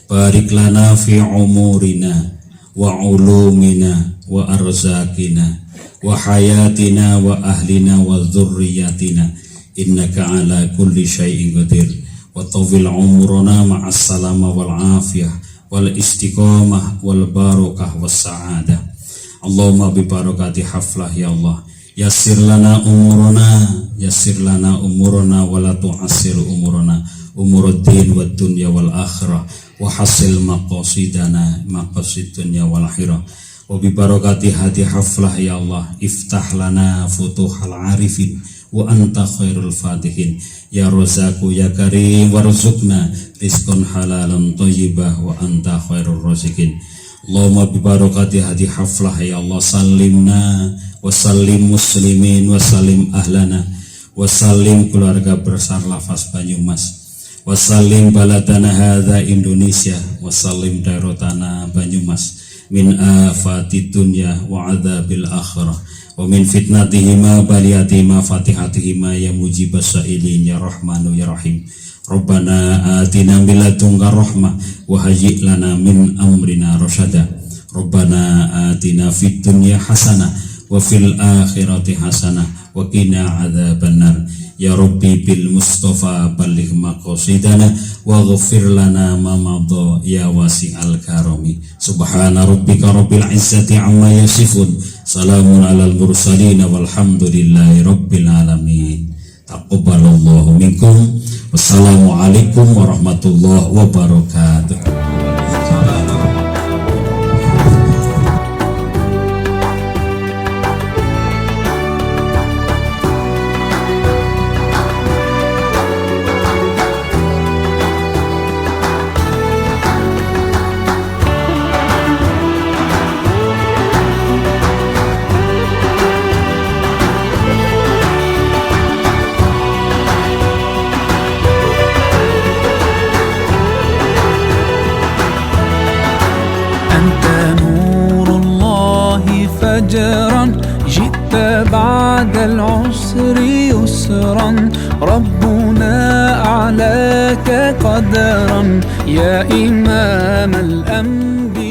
barik lana fi umurina wa ulumina wa arzakina wa hayatina wa ahlina wa dzurriyyatina innaka ala kulli syai'in qadir. Wa tawil umrana ma'as salama wal afiyah wal istiqamah wal barakah was sa'adah. Allahumma bi barakati haflah ya Allah, yassir lana umurana wa la tu'assir umurana, umuruddin wad dunya wal akhirah, wa hasil maqasid dunya wal akhirah. Wa bi barakati hadi haflah ya Allah, iftah lana futuhal arifin wa anta khairul fatihin. Ya Razzaqu ya Karim warzuqna rizqan halalan thayyibah wa anta khairur raziqin. Allahumma bi barakati hadi haflah ya Allah sallimna wa sallim muslimin wa sallim ahlana wa sallim keluarga besar Lafaz Banyumas wa sallim baladana hadza Indonesia wa sallim daerotana Banyumas min afati dunya wa adzabil akhirah wa min fitnatihima baliyatihima fatihatihima ya mujibas sa'ilin ya rahmanu ya rahim. Rabbana atina min ladunka rahmah wa hayyi' lana min amrina rasyada. Rabbana atina fid dunya hasanah wa fil akhirati hasanah wa qina adzabannar. Ya Rabbi bil Mustafa balligh maqasidana wa ghfir lana ma madha ya wasi'al karami. Subhana rabbika rabbil izzati amma yasifun. Salamun alal mursalin walhamdulillahi rabbil alamin. Taqabbalallahu minkum. Wassalamualaikum warahmatullahi wabarakatuh. فجرا جئت بعد العسر يسرا ربنا أعلاك قدرا يا إمام الأنبياء